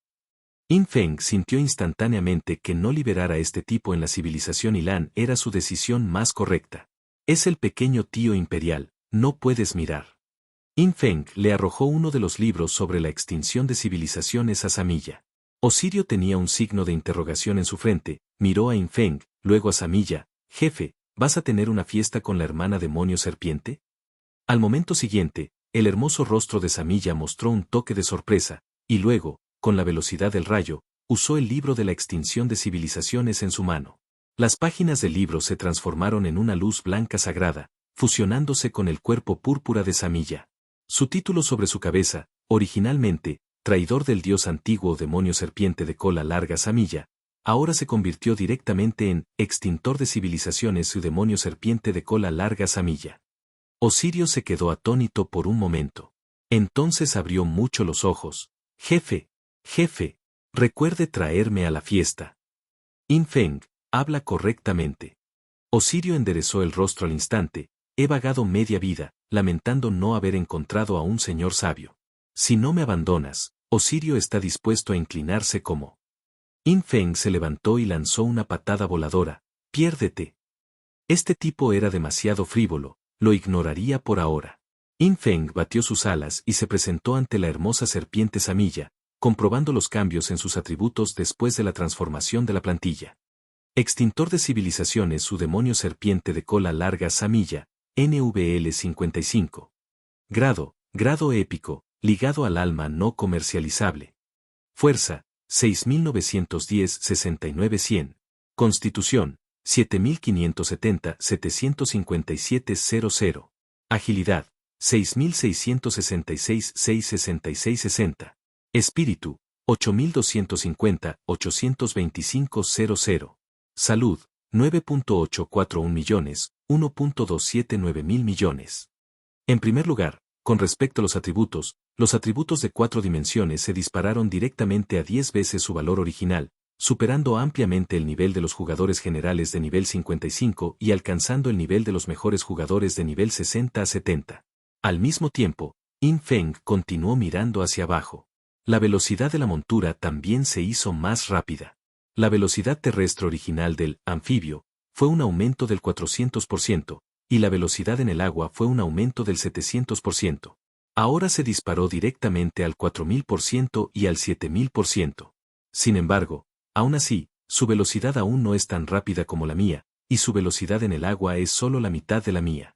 Yin Feng sintió instantáneamente que no liberar a este tipo en la civilización Ilan era su decisión más correcta. Es el pequeño tío imperial, no puedes mirar. Yin Feng le arrojó uno de los libros sobre la extinción de civilizaciones a Samilla. Osirio tenía un signo de interrogación en su frente, miró a Yin Feng, luego a Samilla. Jefe, ¿vas a tener una fiesta con la hermana demonio serpiente? Al momento siguiente, el hermoso rostro de Samilla mostró un toque de sorpresa, y luego, con la velocidad del rayo, usó el libro de la extinción de civilizaciones en su mano. Las páginas del libro se transformaron en una luz blanca sagrada, fusionándose con el cuerpo púrpura de Samilla. Su título sobre su cabeza, originalmente, traidor del dios antiguo demonio serpiente de cola larga Samilla, ahora se convirtió directamente en extintor de civilizaciones y demonio serpiente de cola larga Samilla. Osirio se quedó atónito por un momento. Entonces abrió mucho los ojos. Jefe, recuerde traerme a la fiesta. Yin Feng, habla correctamente. Osirio enderezó el rostro al instante. He vagado media vida, lamentando no haber encontrado a un señor sabio. Si no me abandonas, Osirio está dispuesto a inclinarse como. Yin Feng se levantó y lanzó una patada voladora. Piérdete. Este tipo era demasiado frívolo, lo ignoraría por ahora. Yin Feng batió sus alas y se presentó ante la hermosa serpiente Samilla, comprobando los cambios en sus atributos después de la transformación de la plantilla. Extintor de civilizaciones su demonio serpiente de cola larga Samilla, NVL 55. Grado épico, ligado al alma no comercializable. Fuerza, 6910-69-100. Constitución, 7570-757-00. Agilidad, 6666-666-60. Espíritu, 8250-825-00. Salud, 9.841 millones, 1.279 mil millones. En primer lugar, con respecto a los atributos de 4 dimensiones se dispararon directamente a 10 veces su valor original, superando ampliamente el nivel de los jugadores generales de nivel 55 y alcanzando el nivel de los mejores jugadores de nivel 60 a 70. Al mismo tiempo, Yin Feng continuó mirando hacia abajo. La velocidad de la montura también se hizo más rápida. La velocidad terrestre original del anfibio fue un aumento del 400%, y la velocidad en el agua fue un aumento del 700%. Ahora se disparó directamente al 4000% y al 7000%. Sin embargo, aún así, su velocidad aún no es tan rápida como la mía, y su velocidad en el agua es solo la mitad de la mía.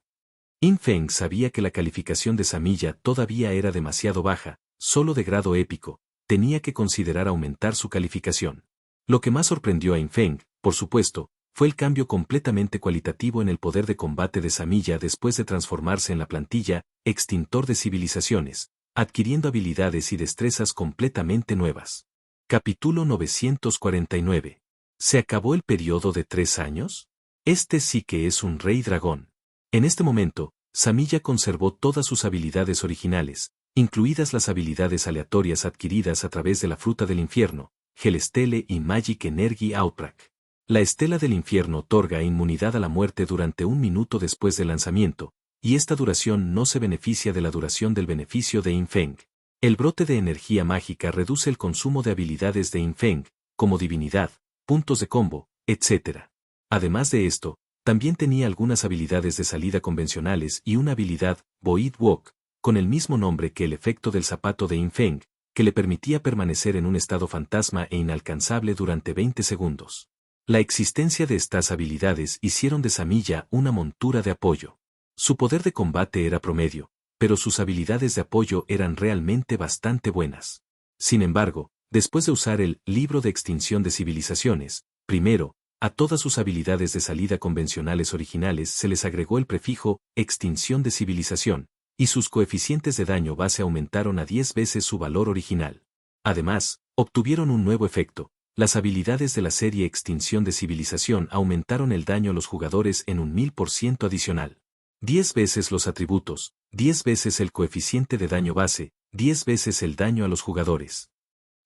Yin Feng sabía que la calificación de Samilla todavía era demasiado baja, solo de grado épico, tenía que considerar aumentar su calificación. Lo que más sorprendió a Yin Feng, por supuesto, fue el cambio completamente cualitativo en el poder de combate de Samilla después de transformarse en la plantilla extintor de civilizaciones, adquiriendo habilidades y destrezas completamente nuevas. Capítulo 949. ¿Se acabó el periodo de 3 años? Este sí que es un rey dragón. En este momento, Samilla conservó todas sus habilidades originales, incluidas las habilidades aleatorias adquiridas a través de la fruta del infierno, Gelestele y Magic Energy Outbreak. La estela del infierno otorga inmunidad a la muerte durante 1 minuto después del lanzamiento, y esta duración no se beneficia de la duración del beneficio de Yin Feng. El brote de energía mágica reduce el consumo de habilidades de Yin Feng, como divinidad, puntos de combo, etc. Además de esto, también tenía algunas habilidades de salida convencionales y una habilidad, Void Walk, con el mismo nombre que el efecto del zapato de Yin Feng, que le permitía permanecer en un estado fantasma e inalcanzable durante 20 segundos. La existencia de estas habilidades hicieron de Samilla una montura de apoyo. Su poder de combate era promedio, pero sus habilidades de apoyo eran realmente bastante buenas. Sin embargo, después de usar el libro de extinción de civilizaciones, primero, A todas sus habilidades de salida convencionales originales se les agregó el prefijo extinción de civilización, y sus coeficientes de daño base aumentaron a 10 veces su valor original. Además, obtuvieron un nuevo efecto. Las habilidades de la serie extinción de civilización aumentaron el daño a los jugadores en un 1000% adicional. 10 veces los atributos, 10 veces el coeficiente de daño base, 10 veces el daño a los jugadores.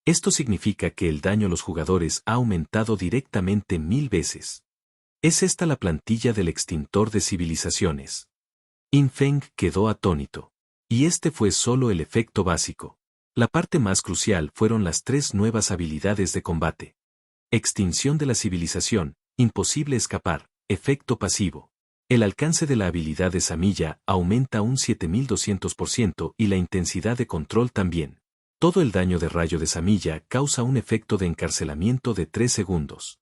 Esto significa que el daño a los jugadores ha aumentado directamente 1000 veces. Es esta la plantilla del extintor de civilizaciones. In Feng quedó atónito. Y este fue solo el efecto básico. La parte más crucial fueron las 3 nuevas habilidades de combate. Extinción de la civilización, imposible escapar, efecto pasivo. El alcance de la habilidad de Samilla aumenta un 7200% y la intensidad de control también. Todo el daño de rayo de Samilla causa un efecto de encarcelamiento de 3 segundos.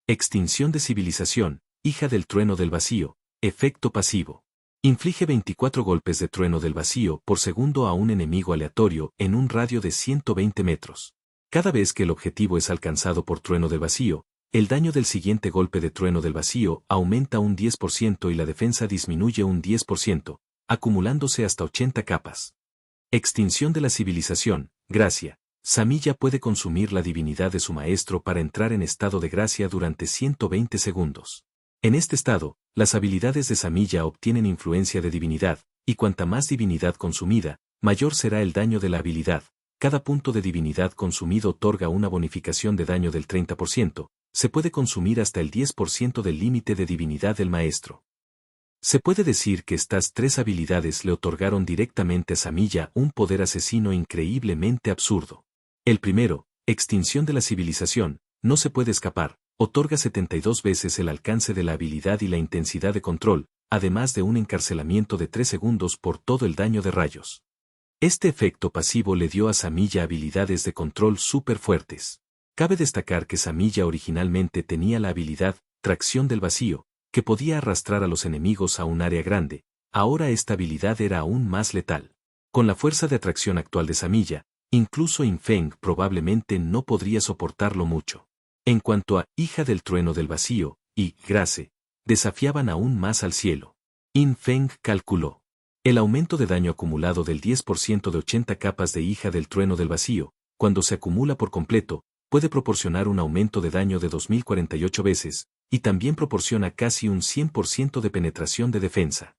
Extinción de civilización, hija del trueno del vacío, efecto pasivo. Inflige 24 golpes de trueno del vacío por segundo a un enemigo aleatorio en un radio de 120 metros. Cada vez que el objetivo es alcanzado por trueno del vacío, el daño del siguiente golpe de trueno del vacío aumenta un 10% y la defensa disminuye un 10%, acumulándose hasta 80 capas. Extinción de la civilización, gracia. Samilla puede consumir la divinidad de su maestro para entrar en estado de gracia durante 120 segundos. En este estado, las habilidades de Samilla obtienen influencia de divinidad, y cuanta más divinidad consumida, mayor será el daño de la habilidad. Cada punto de divinidad consumido otorga una bonificación de daño del 30%, se puede consumir hasta el 10% del límite de divinidad del maestro. Se puede decir que estas 3 habilidades le otorgaron directamente a Samilla un poder asesino increíblemente absurdo. El primero, extinción de la civilización, no se puede escapar, otorga 72 veces el alcance de la habilidad y la intensidad de control, además de un encarcelamiento de 3 segundos por todo el daño de rayos. Este efecto pasivo le dio a Samilla habilidades de control súper fuertes. Cabe destacar que Samilla originalmente tenía la habilidad tracción del vacío, que podía arrastrar a los enemigos a un área grande. Ahora esta habilidad era aún más letal. Con la fuerza de atracción actual de Samilla, incluso In Feng probablemente no podría soportarlo mucho. En cuanto a hija del trueno del vacío y Grace, desafiaban aún más al cielo. In Feng calculó el aumento de daño acumulado del 10% de 80 capas de hija del trueno del vacío, cuando se acumula por completo, puede proporcionar un aumento de daño de 2048 veces, y también proporciona casi un 100% de penetración de defensa.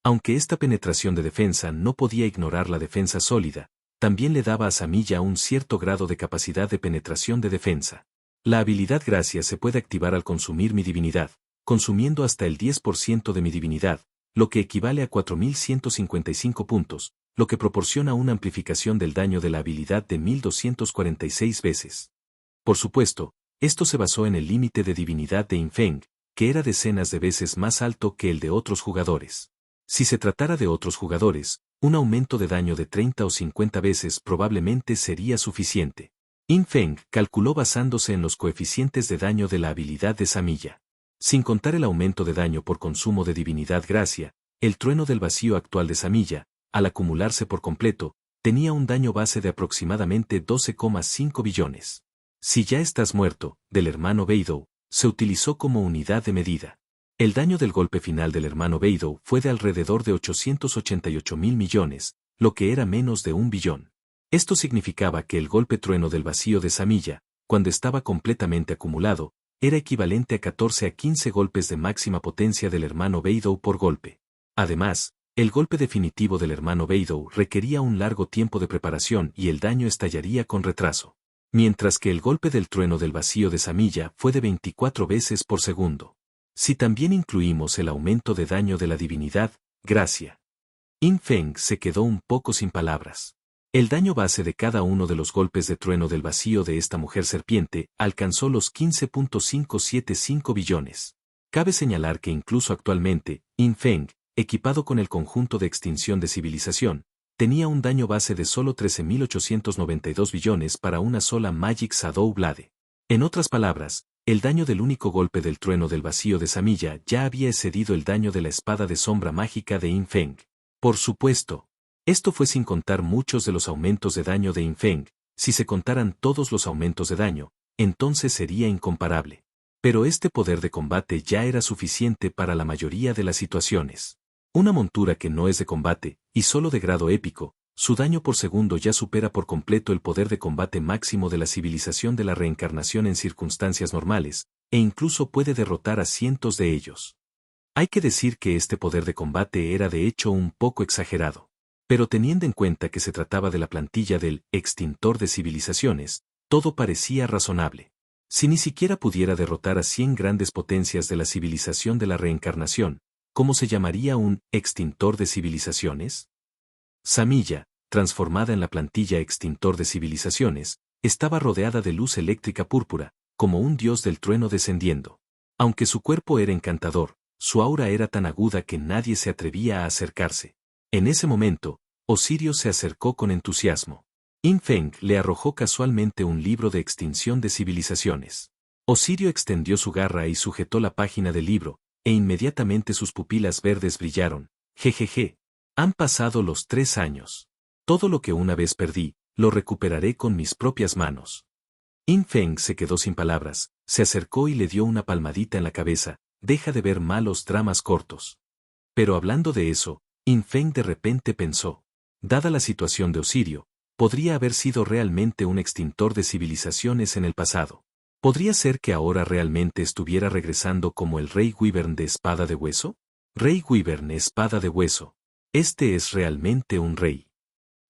Aunque esta penetración de defensa no podía ignorar la defensa sólida, también le daba a Samilla un cierto grado de capacidad de penetración de defensa. La habilidad gracia se puede activar al consumir mi divinidad, consumiendo hasta el 10% de mi divinidad, lo que equivale a 4155 puntos, lo que proporciona una amplificación del daño de la habilidad de 1246 veces. Por supuesto, esto se basó en el límite de divinidad de In Feng, que era decenas de veces más alto que el de otros jugadores. Si se tratara de otros jugadores, un aumento de daño de 30 o 50 veces probablemente sería suficiente. In Feng calculó basándose en los coeficientes de daño de la habilidad de Samilla. Sin contar el aumento de daño por consumo de divinidad gracia, el trueno del vacío actual de Samilla, al acumularse por completo, tenía un daño base de aproximadamente 12,5 billones. Si ya estás muerto, del hermano Beidou, se utilizó como unidad de medida. El daño del golpe final del hermano Beidou fue de alrededor de 888.000 millones, lo que era menos de 1 billón. Esto significaba que el golpe trueno del vacío de Samilla, cuando estaba completamente acumulado, era equivalente a 14 a 15 golpes de máxima potencia del hermano Beidou por golpe. Además, el golpe definitivo del hermano Beidou requería un largo tiempo de preparación y el daño estallaría con retraso. Mientras que el golpe del trueno del vacío de Samilla fue de 24 veces por segundo. Si también incluimos el aumento de daño de la divinidad, gracia. In Feng se quedó un poco sin palabras. El daño base de cada uno de los golpes de trueno del vacío de esta mujer serpiente alcanzó los 15.575 billones. Cabe señalar que incluso actualmente, In Feng, equipado con el conjunto de extinción de civilización, tenía un daño base de solo 13.892 billones para una sola Magic Shadow Blade. En otras palabras, el daño del único golpe del trueno del vacío de Samilla ya había excedido el daño de la espada de sombra mágica de In Feng. Por supuesto, esto fue sin contar muchos de los aumentos de daño de In Feng. Si se contaran todos los aumentos de daño, entonces sería incomparable. Pero este poder de combate ya era suficiente para la mayoría de las situaciones. Una montura que no es de combate, y solo de grado épico, su daño por segundo ya supera por completo el poder de combate máximo de la civilización de la reencarnación en circunstancias normales, e incluso puede derrotar a cientos de ellos. Hay que decir que este poder de combate era de hecho un poco exagerado. Pero teniendo en cuenta que se trataba de la plantilla del extintor de civilizaciones, todo parecía razonable. Si ni siquiera pudiera derrotar a 100 grandes potencias de la civilización de la reencarnación, ¿cómo se llamaría un extintor de civilizaciones? Samilla, transformada en la plantilla extintor de civilizaciones, estaba rodeada de luz eléctrica púrpura, como un dios del trueno descendiendo. Aunque su cuerpo era encantador, su aura era tan aguda que nadie se atrevía a acercarse. En ese momento, Osirio se acercó con entusiasmo. Infeng le arrojó casualmente un libro de extinción de civilizaciones. Osirio extendió su garra y sujetó la página del libro, e inmediatamente sus pupilas verdes brillaron. Jejeje. Han pasado los 3 años. Todo lo que una vez perdí, lo recuperaré con mis propias manos. Infeng se quedó sin palabras, se acercó y le dio una palmadita en la cabeza. Deja de ver malos dramas cortos. Pero hablando de eso, Infeng de repente pensó. Dada la situación de Osirio, podría haber sido realmente un extintor de civilizaciones en el pasado. ¿Podría ser que ahora realmente estuviera regresando como el Rey Wyvern de Espada de Hueso? Rey Wyvern Espada de Hueso. Este es realmente un rey.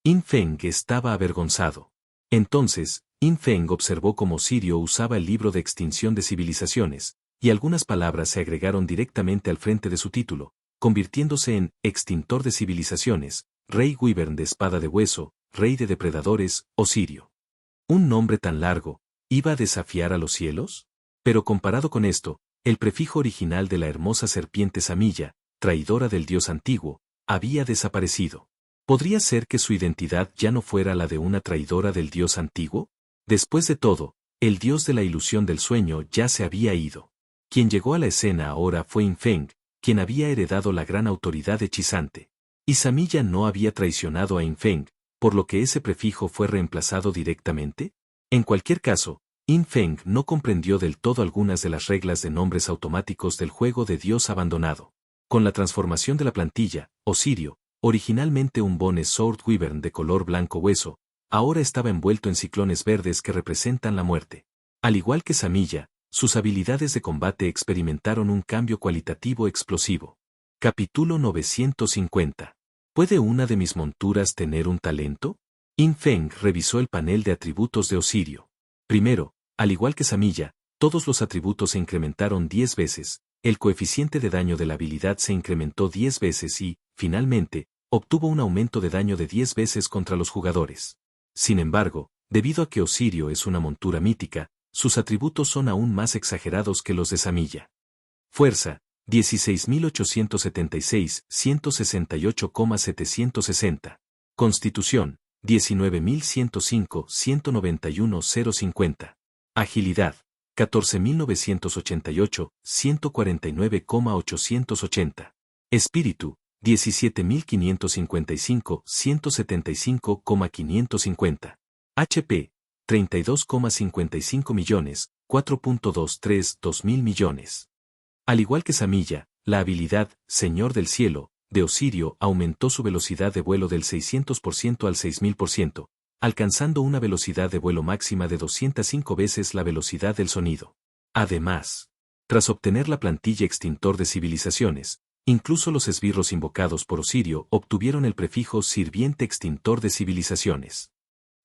Infeng estaba avergonzado. Entonces, Infeng observó cómo Osirio usaba el libro de extinción de civilizaciones, y algunas palabras se agregaron directamente al frente de su título, convirtiéndose en extintor de civilizaciones, Rey Wyvern de Espada de Hueso, Rey de Depredadores, Osirio. ¿Un nombre tan largo, iba a desafiar a los cielos? Pero comparado con esto, el prefijo original de la hermosa serpiente Samilla, traidora del dios antiguo, había desaparecido. ¿Podría ser que su identidad ya no fuera la de una traidora del dios antiguo? Después de todo, el dios de la ilusión del sueño ya se había ido. Quien llegó a la escena ahora fue Infeng, quien había heredado la gran autoridad hechizante. Y Samilla no había traicionado a Infeng, por lo que ese prefijo fue reemplazado directamente. En cualquier caso, Infeng no comprendió del todo algunas de las reglas de nombres automáticos del juego de Dios abandonado. Con la transformación de la plantilla, Osirio, originalmente un Bone Sword Wyvern de color blanco hueso, ahora estaba envuelto en ciclones verdes que representan la muerte. Al igual que Samilla, sus habilidades de combate experimentaron un cambio cualitativo explosivo. Capítulo 950. ¿Puede una de mis monturas tener un talento? Infeng revisó el panel de atributos de Osirio. Primero, al igual que Samilla, todos los atributos se incrementaron 10 veces, el coeficiente de daño de la habilidad se incrementó 10 veces y, finalmente, obtuvo un aumento de daño de 10 veces contra los jugadores. Sin embargo, debido a que Osirio es una montura mítica, sus atributos son aún más exagerados que los de Samilla. Fuerza, 16.876, 168,760. Constitución, 19.105, 191,050. Agilidad, 14.988, 149,880. Espíritu, 17.555, 175,550. HP, 32,55 millones, 4.23 millones. Al igual que Samilla, la habilidad, Señor del Cielo, de Osirio aumentó su velocidad de vuelo del 600% al 6000%, alcanzando una velocidad de vuelo máxima de 205 veces la velocidad del sonido. Además, tras obtener la plantilla extintor de civilizaciones, incluso los esbirros invocados por Osirio obtuvieron el prefijo sirviente extintor de civilizaciones.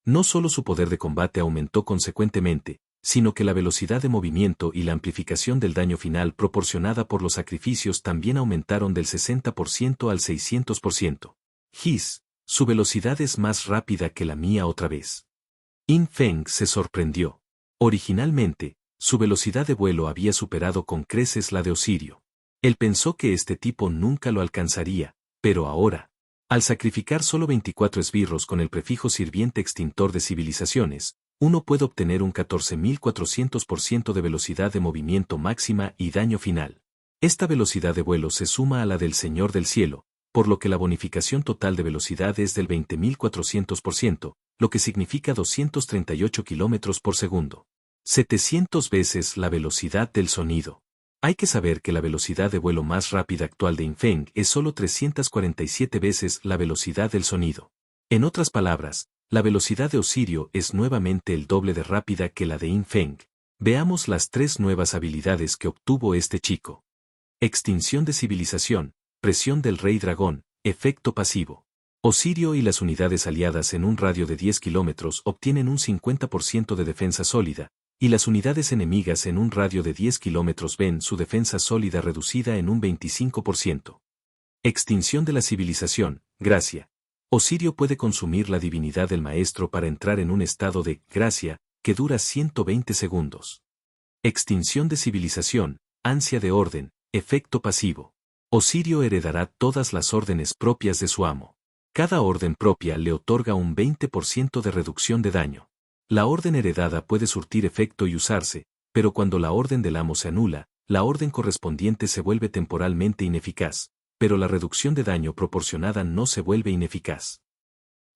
No solo su poder de combate aumentó consecuentemente, sino que la velocidad de movimiento y la amplificación del daño final proporcionada por los sacrificios también aumentaron del 60% al 600%. Su velocidad es más rápida que la mía otra vez. Infeng se sorprendió. Originalmente, su velocidad de vuelo había superado con creces la de Osirio. Él pensó que este tipo nunca lo alcanzaría, pero ahora, al sacrificar solo 24 esbirros con el prefijo sirviente extintor de civilizaciones, uno puede obtener un 14.400% de velocidad de movimiento máxima y daño final. Esta velocidad de vuelo se suma a la del Señor del Cielo, por lo que la bonificación total de velocidad es del 20.400%, lo que significa 238 km por segundo. 700 veces la velocidad del sonido. Hay que saber que la velocidad de vuelo más rápida actual de Infeng es solo 347 veces la velocidad del sonido. En otras palabras, la velocidad de Osirio es nuevamente el doble de rápida que la de Infeng. Veamos las 3 nuevas habilidades que obtuvo este chico. Extinción de civilización, presión del rey dragón, efecto pasivo. Osirio y las unidades aliadas en un radio de 10 kilómetros obtienen un 50% de defensa sólida, y las unidades enemigas en un radio de 10 kilómetros ven su defensa sólida reducida en un 25%. Extinción de la civilización, gracia. Osirio puede consumir la divinidad del maestro para entrar en un estado de gracia, que dura 120 segundos. Extinción de civilización, ansia de orden, efecto pasivo. Osirio heredará todas las órdenes propias de su amo. Cada orden propia le otorga un 20% de reducción de daño. La orden heredada puede surtir efecto y usarse, pero cuando la orden del amo se anula, la orden correspondiente se vuelve temporalmente ineficaz, pero la reducción de daño proporcionada no se vuelve ineficaz.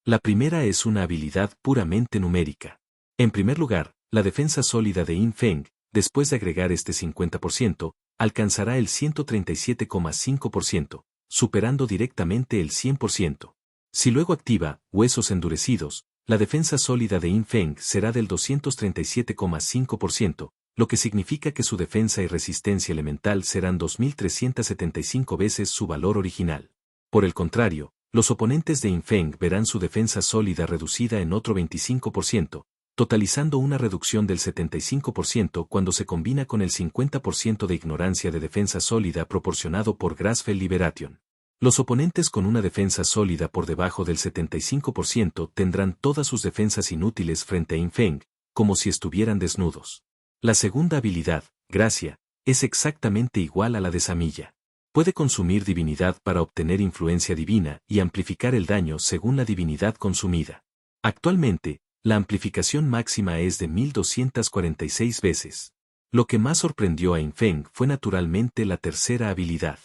La primera es una habilidad puramente numérica. En primer lugar, la defensa sólida de Infeng, después de agregar este 50%, alcanzará el 137,5%, superando directamente el 100%. Si luego activa huesos endurecidos, la defensa sólida de Infeng será del 237,5%, lo que significa que su defensa y resistencia elemental serán 2.375 veces su valor original. Por el contrario, los oponentes de Infeng verán su defensa sólida reducida en otro 25%, totalizando una reducción del 75% cuando se combina con el 50% de ignorancia de defensa sólida proporcionado por Grasfell Liberation. Los oponentes con una defensa sólida por debajo del 75% tendrán todas sus defensas inútiles frente a Infeng, como si estuvieran desnudos. La segunda habilidad, gracia, es exactamente igual a la de Samilla. Puede consumir divinidad para obtener influencia divina y amplificar el daño según la divinidad consumida. Actualmente, la amplificación máxima es de 1246 veces. Lo que más sorprendió a Infeng fue naturalmente la tercera habilidad.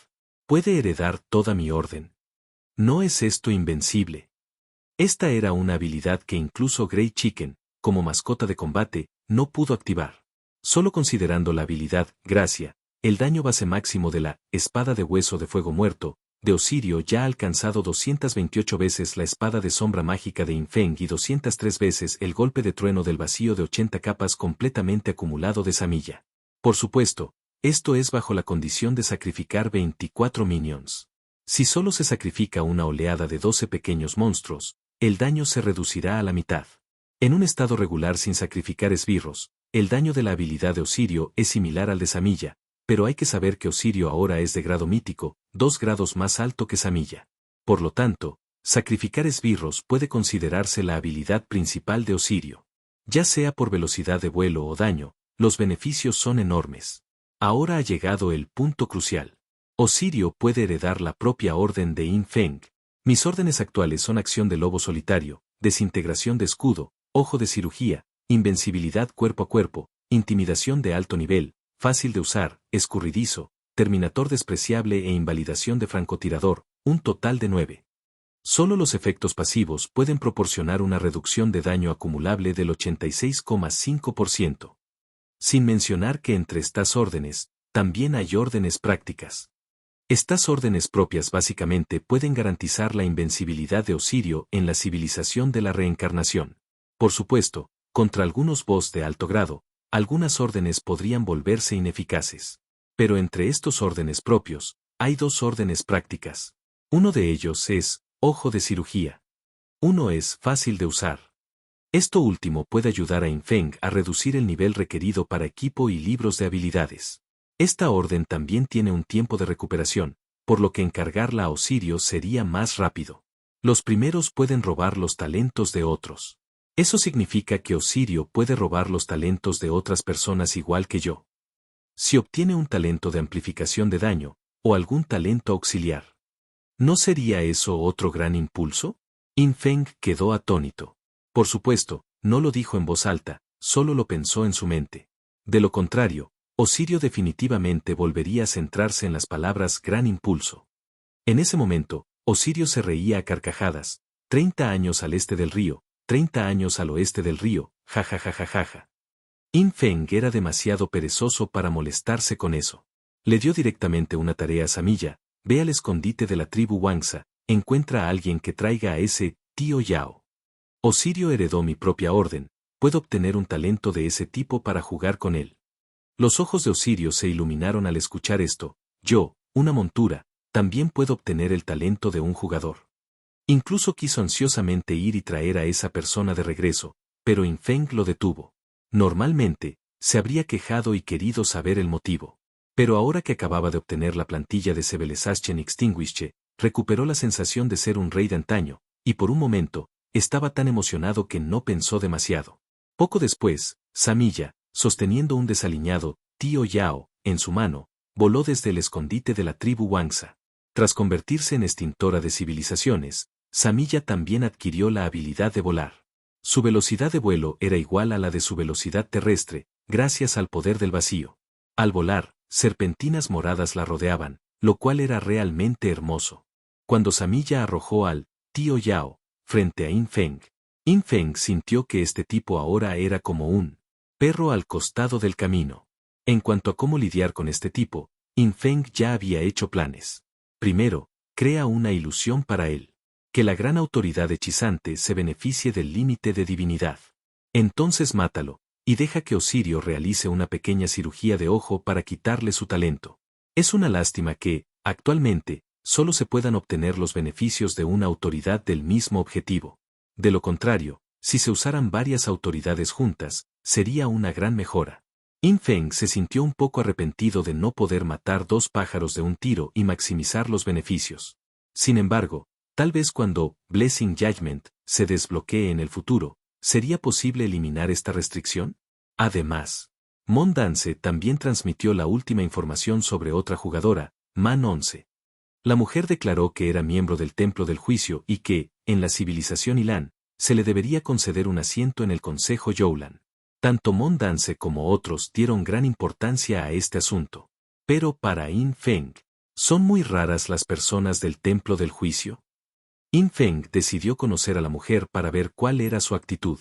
Puede heredar toda mi orden. ¿No es esto invencible? Esta era una habilidad que incluso Grey Chicken, como mascota de combate, no pudo activar. Solo considerando la habilidad, gracia, el daño base máximo de la espada de hueso de fuego muerto, de Osirio ya ha alcanzado 228 veces la espada de sombra mágica de Infeng y 203 veces el golpe de trueno del vacío de 80 capas completamente acumulado de Samilla. Por supuesto, esto es bajo la condición de sacrificar 24 minions. Si solo se sacrifica una oleada de 12 pequeños monstruos, el daño se reducirá a la mitad. En un estado regular sin sacrificar esbirros, el daño de la habilidad de Osirio es similar al de Samilla, pero hay que saber que Osirio ahora es de grado mítico, 2 grados más alto que Samilla. Por lo tanto, sacrificar esbirros puede considerarse la habilidad principal de Osirio. Ya sea por velocidad de vuelo o daño, los beneficios son enormes. Ahora ha llegado el punto crucial. Osirio puede heredar la propia orden de Infeng. Mis órdenes actuales son acción de lobo solitario, desintegración de escudo, ojo de cirugía, invencibilidad cuerpo a cuerpo, intimidación de alto nivel, fácil de usar, escurridizo, terminator despreciable e invalidación de francotirador, un total de 9. Solo los efectos pasivos pueden proporcionar una reducción de daño acumulable del 86,5%. Sin mencionar que entre estas órdenes, también hay órdenes prácticas. Estas órdenes propias básicamente pueden garantizar la invencibilidad de Osirio en la civilización de la reencarnación. Por supuesto, contra algunos boss de alto grado, algunas órdenes podrían volverse ineficaces. Pero entre estos órdenes propios, hay 2 órdenes prácticas. Uno de ellos es, ojo de cirugía. Uno es fácil de usar. Esto último puede ayudar a Infeng a reducir el nivel requerido para equipo y libros de habilidades. Esta orden también tiene un tiempo de recuperación, por lo que encargarla a Osirio sería más rápido. Los primeros pueden robar los talentos de otros. Eso significa que Osirio puede robar los talentos de otras personas igual que yo. Si obtiene un talento de amplificación de daño, o algún talento auxiliar. ¿No sería eso otro gran impulso? Infeng quedó atónito. Por supuesto, no lo dijo en voz alta, solo lo pensó en su mente. De lo contrario, Osirio definitivamente volvería a centrarse en las palabras gran impulso. En ese momento, Osirio se reía a carcajadas. 30 años al este del río, 30 años al oeste del río, jajajajajaja. In Feng era demasiado perezoso para molestarse con eso. Le dio directamente una tarea a Samilla: ve al escondite de la tribu Wangsa, encuentra a alguien que traiga a ese tío Yao. Osirio heredó mi propia orden, puedo obtener un talento de ese tipo para jugar con él. Los ojos de Osirio se iluminaron al escuchar esto. Yo, una montura, también puedo obtener el talento de un jugador. Incluso quiso ansiosamente ir y traer a esa persona de regreso, pero In Feng lo detuvo. Normalmente, se habría quejado y querido saber el motivo. Pero ahora que acababa de obtener la plantilla de Sebelesachen Extinguishe, recuperó la sensación de ser un rey de antaño, y por un momento, estaba tan emocionado que no pensó demasiado. Poco después, Samilla, sosteniendo un desaliñado tío Yao en su mano, voló desde el escondite de la tribu Wangsa. Tras convertirse en extintora de civilizaciones, Samilla también adquirió la habilidad de volar. Su velocidad de vuelo era igual a la de su velocidad terrestre, gracias al poder del vacío. Al volar, serpentinas moradas la rodeaban, lo cual era realmente hermoso. Cuando Samilla arrojó al tío Yao frente a In Feng sintió que este tipo ahora era como un perro al costado del camino. En cuanto a cómo lidiar con este tipo, In Feng ya había hecho planes. Primero, crea una ilusión para él. Que la gran autoridad hechizante se beneficie del límite de divinidad. Entonces mátalo, y deja que Osirio realice una pequeña cirugía de ojo para quitarle su talento. Es una lástima que, actualmente, solo se puedan obtener los beneficios de una autoridad del mismo objetivo. De lo contrario, si se usaran varias autoridades juntas, sería una gran mejora. In Feng se sintió un poco arrepentido de no poder matar dos pájaros de un tiro y maximizar los beneficios. Sin embargo, tal vez cuando Blessing Judgment se desbloquee en el futuro, ¿sería posible eliminar esta restricción? Además, Mon Dance también transmitió la última información sobre otra jugadora, Man 11. La mujer declaró que era miembro del Templo del Juicio y que, en la civilización Ilan, se le debería conceder un asiento en el Consejo Youlan. Tanto Mon Dance como otros dieron gran importancia a este asunto. Pero para In Feng, ¿son muy raras las personas del Templo del Juicio? In Feng decidió conocer a la mujer para ver cuál era su actitud.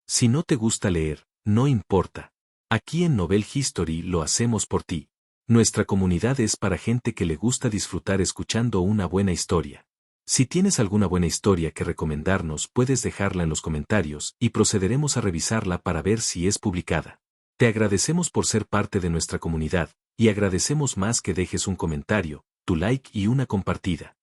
Si no te gusta leer, no importa. Aquí en Novel History lo hacemos por ti. Nuestra comunidad es para gente que le gusta disfrutar escuchando una buena historia. Si tienes alguna buena historia que recomendarnos, puedes dejarla en los comentarios y procederemos a revisarla para ver si es publicada. Te agradecemos por ser parte de nuestra comunidad, y agradecemos más que dejes un comentario, tu like y una compartida.